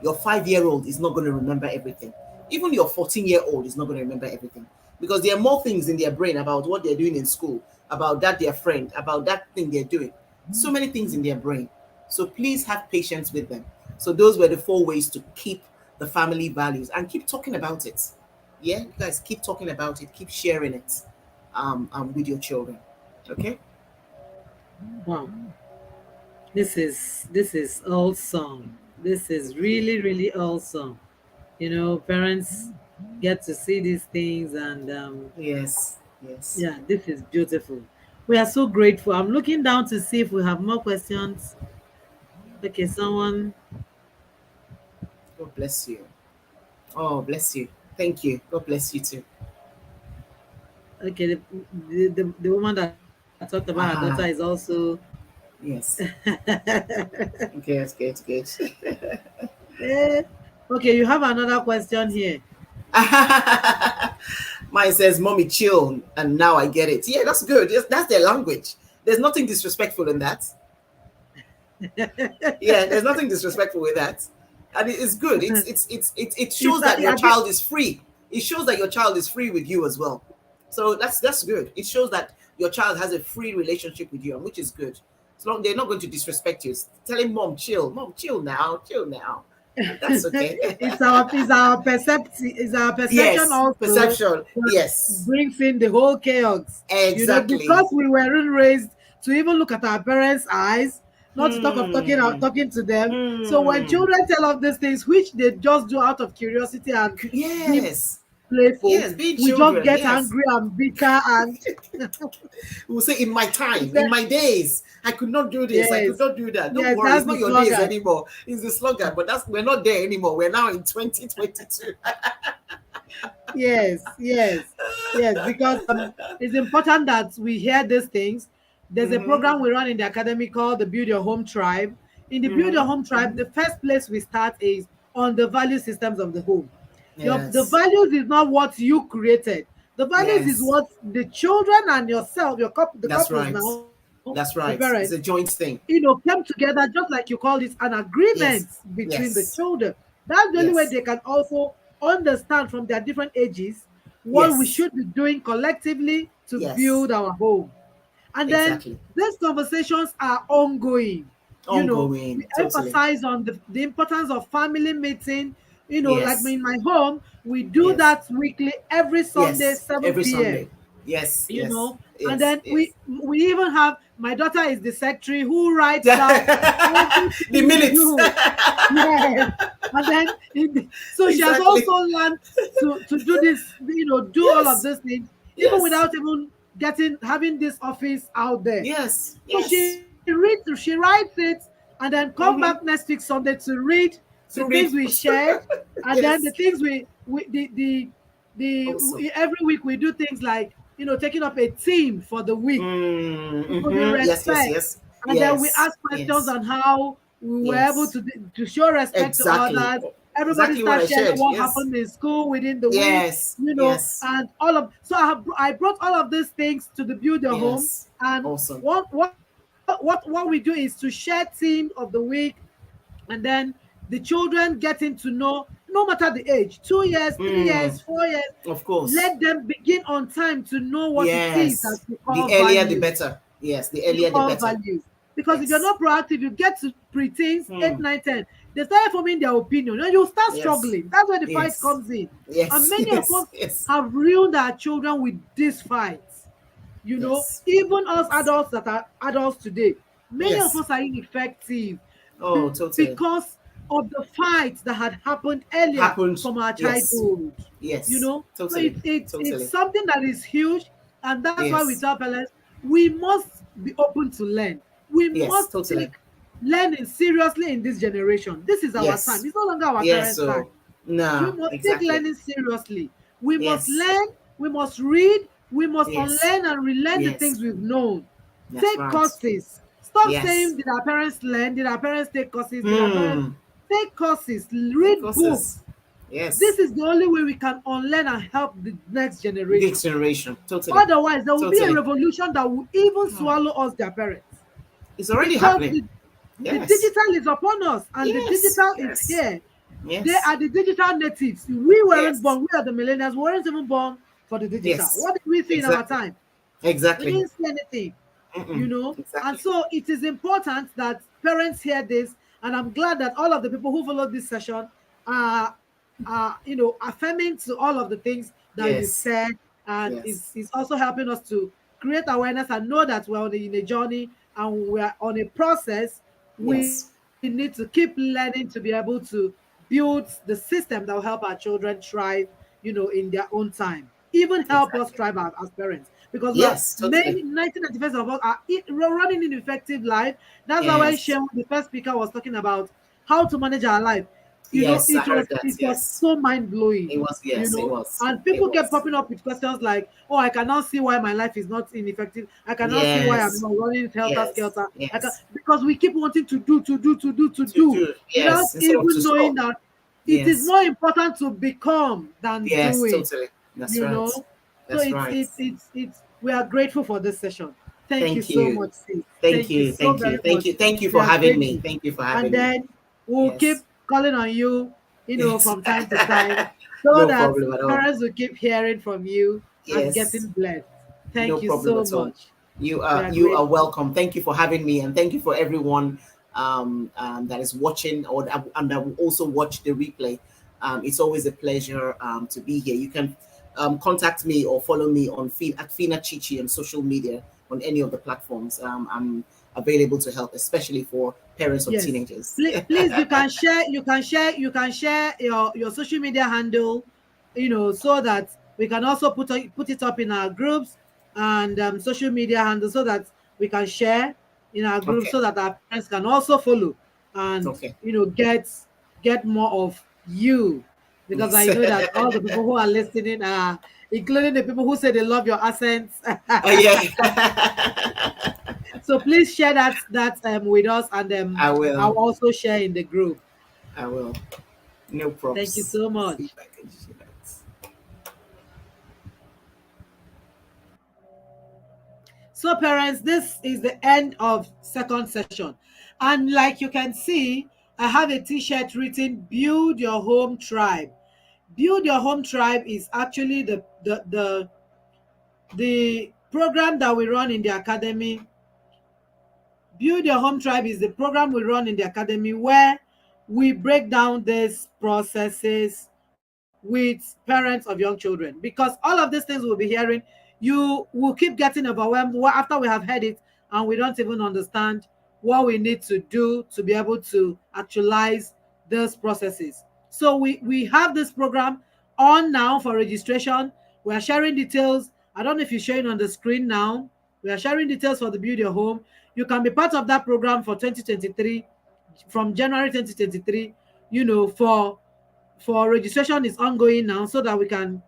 Your 5-year-old is not going to remember everything. Even your 14-year-old is not going to remember everything, because there are more things in their brain about what they're doing in school, about that their friend, about that thing they're doing. So many things in their brain. So please have patience with them. So those were the 4 ways to keep the family values, and keep talking about it. Yeah, you guys keep talking about it, keep sharing it with your children. Okay. Wow. This is awesome. This is really, really awesome. Parents get to see these things, and Yes. Yes. yeah, this is beautiful. We are so grateful. I'm looking down to see if we have more questions. Okay, someone. God bless you. Oh, bless you. Thank you. God bless you too. Okay, the woman that talked about her daughter is Ah, also. yes. Good, good, good. Eh, okay, you have another question here. Mine says, "Mommy, chill," and now I get it. Yeah, that's good. That's their language. There's nothing disrespectful in that. Yeah, there's nothing disrespectful with that, and it's good. It It's shows that your I think child is free. It shows that your child is free with you as well. So that's good. It shows that your child has a free relationship with you, and which is good. So long they're not going to disrespect you. Telling mom, chill now, chill now, and that's okay. it's our perception Yes, also perception. that Yes, brings in the whole chaos. exactly. Because we weren't raised to even look at our parents' eyes, not to talk of Hmm. talking to them. So when Hmm. children tell us these things, which they just do out of curiosity and being Yes. playful, Yes. Be we just children. get Yes. angry and bitter and We will say, in my we time, say, in my days, I could not do this, I could yes, not do that. Don't yes, worry, it's that's not the your days slogan. anymore. It's the slogan, but we're not there anymore. We're now in 2022. Yes, because it's important that we hear these things. There's a Mm-hmm. program we run in the academy called the Build Your Home Tribe. In the Build Your Mm-hmm. Home Tribe, the first place we start is on the value systems of the home. The Yes. values is not what you created. The values is Yes. what the children and yourself, the That's couples right. now, the That's parents, right. It's a joint thing. came together, just like you call it, an agreement Yes. between the Yes. children. That's the only way Yes. they can also understand from their different ages what we Yes. should be doing collectively to Yes. build our home. And then Exactly. these conversations are ongoing. Ongoing. We Totally. emphasize on the importance of family meeting. Like Yes. in my home, we do Yes. that weekly every Sunday, Yes. 7 Every p.m. Sunday. Yes. you Yes. know and Yes. then Yes. we even have my daughter is the secretary who writes down everything The we minutes. do. Yes. And then so she has Exactly. also learned to do this, do all of Yes. these things, even Yes. without even having this office out there. Yes. So Yes. she writes it, and then come back Mm-hmm. next week Sunday to read the To things read. we shared, and then the Yes. things the Awesome. every week we do things like taking up a theme for the week. It could be Mm-hmm. Yes. Yes. respect, Yes. and then we Yes. ask questions Yes. on how we were able Yes. to show respect to Exactly. others. Everybody Exactly what I starts sharing shared. what Yes. happened in school within the week, Yes. Yes. and all of. So I brought all of these things to the Build Your Home, Yes. and Awesome. what we do is to share theme of the week, and then the children getting to know, no matter the age, 2 years, 3 years, Mm. 4 years, Of course. let them begin on time to know what it is that Yes. we The call earlier, the values. better. Yes. The earlier, the better. Because if you're Yes. not proactive, you get to preteens, Hmm. 8, 9, 10. They start forming their opinion, and you start Yes. struggling. That's where the fight Yes. comes in. And Yes. many of Yes. us Yes. have ruined our children with this fight. Yes. Even us Yes. adults that are adults today, many of Yes. us are ineffective Oh, totally. because of the fights that had happened earlier from Happened. our Yes. childhood. Yes. So Totally. it's Totally. something that is huge, and that's why we Yes. tell parents we must be open to learn. We Yes. must Totally. take learning seriously in this generation. This is our time. Yes. It's no longer our Yes. parents' time. So, We no, must take exactly. learning seriously. We must Yes. learn, we must read, we must Yes. unlearn and relearn the Yes. things we've known. That's Take right. courses. Stop Yes. saying, did our parents learn? Did our parents take courses? Did our parents Hmm. take courses? Take Read courses. books. Yes. This is the only way we can unlearn and help the next Next generation. generation. Totally. Otherwise, there will be a Totally. revolution that will even swallow us, their parents. It's already Because happening. the Yes. digital is upon us and the Yes. digital is Yes. here. They Yes. are the digital natives. We weren't Yes. born. We are the millennials. We weren't even born for the digital. Yes. What did we see in our Exactly. time? We Exactly. didn't see anything, Mm-mm. And Exactly. so it is important that parents hear this, and I'm glad that all of the people who followed this session are, affirming to all of the things that you've Yes. said, and Yes. is also helping us to create awareness and know that we're in a journey and we're on a process. We Yes. need to keep learning to be able to build the system that will help our children thrive, in their own time. Even help us Exactly. thrive as parents, because we are Yes. Totally. many 90% of us are running ineffective life. That's why when Yes. Shem, the first speaker, was talking about how to manage our life, Yes. I it heard was that. it was Yes. so mind blowing, It was. Yes. It was. and It people kept was. popping up with questions like, "Oh, I cannot see why my life is not ineffective. I cannot see why I'm Yes. not running helter Yes. skelter." Yes. Because we keep wanting to do, to To do, do. without Yes. Instead of to even knowing stop. that it is Yes. more important to become than Yes. doing. Totally. That's You right. know, so That's right. it's. We are grateful for this session. Thank you Thank so you. much, sis. Thank Thank you you. so Thank very you. Thank much. you. Thank you We for are having me. grateful, Thank you for and having me. then we'll keep Yes. calling on you, Yes. from time to time, so No that problem at all. parents will keep hearing from you and Yes. getting blessed. No Thank you problem so at all. much. You We are are you are grateful. welcome. Thank you for having me, and thank you for everyone that is watching and that will also watch the replay. It's always a pleasure to be here. You can contact me or follow me on at Phina Chichi on social media on any of the platforms. I'm available to help, especially for parents of Yes. teenagers. Please, you can share, your social media handle, so that we can also put it up in our groups and social media handle, so that we can share in our groups, Okay. so that our parents can also follow and, Okay. get more of you, because Yes. I know that all the people who are listening are, including the people who say they love your accents. Yeah. So please share that with us, and I I'll will. also share in the group. I will. No Thank you props. so Let's see much. if I can do that. So parents, this is the end of second session. And like you can see, I have a t-shirt written Build Your Home Tribe. Build Your Home Tribe is actually the program that we run in the academy. Build Your Home Tribe is the program we run in the academy, where we break down these processes with parents of young children, because all of these things we'll be hearing, you will keep getting overwhelmed after we have heard it, and we don't even understand what we need to do to be able to actualize those processes. So we have this program on now for registration. We are sharing details. I don't know if you're showing on the screen now. We are sharing details for the Build Your Home. You can be part of that program for 2023, from January 2023. For registration is ongoing now, so that we can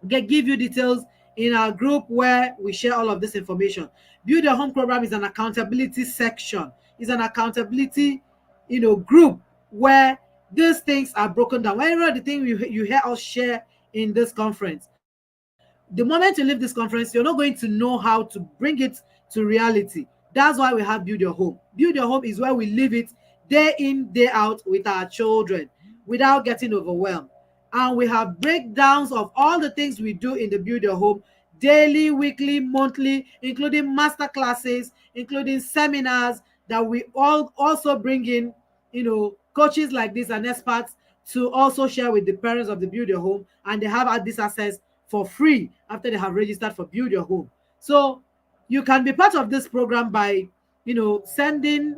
give you details in our group where we share all of this information. Build Your Home program is an accountability section. It's an accountability, group, where these things are broken down. Whenever the thing you hear us share in this conference, the moment you leave this conference, you're not going to know how to bring it to reality. That's why we have Build Your Home. Build Your Home is where we live it day in, day out with our children, without getting overwhelmed. And we have breakdowns of all the things we do in the Build Your Home, daily, weekly, monthly, including master classes, including seminars that we all also bring in, coaches like this and experts to also share with the parents of the Build Your Home, and they have this access for free after they have registered for Build Your Home. So you can be part of this program by, sending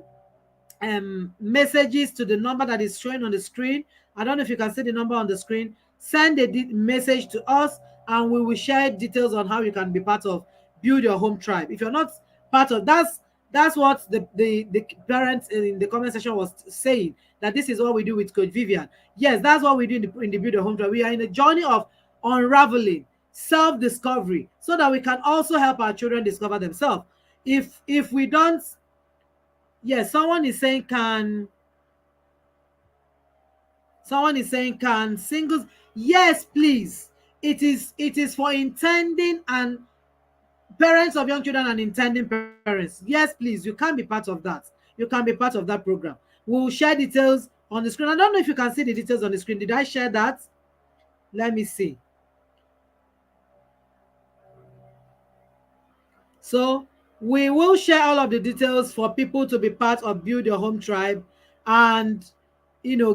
messages to the number that is showing on the screen. I don't know if you can see the number on the screen. Send a message to us, and we will share details on how you can be part of Build Your Home Tribe. If you're not part of that's what the parents in the comment section was saying, that this is what we do with Coach Vivian. Yes, that's what we do in the Build Your Home Tribe. We are in a journey of unraveling, self-discovery, so that we can also help our children discover themselves. If we don't, yes, someone is saying, can singles? Yes, please. It is for intending and parents of young children and intending parents. Yes, please, you can be part of that. You can be part of that program. We'll share details on the screen. I don't know if you can see the details on the screen. Did I share that? Let me see. So we will share all of the details for people to be part of Build Your Home Tribe, and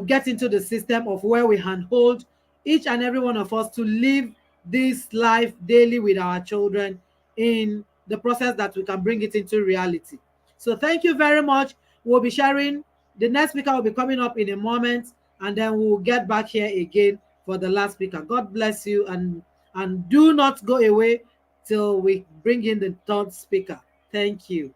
get into the system of where we handhold each and every one of us to live this life daily with our children, in the process that we can bring it into reality. So thank you very much. We'll be sharing. The next speaker will be coming up in a moment, and then we'll get back here again for the last speaker. God bless you, and do not go away till we bring in the third speaker. Thank you.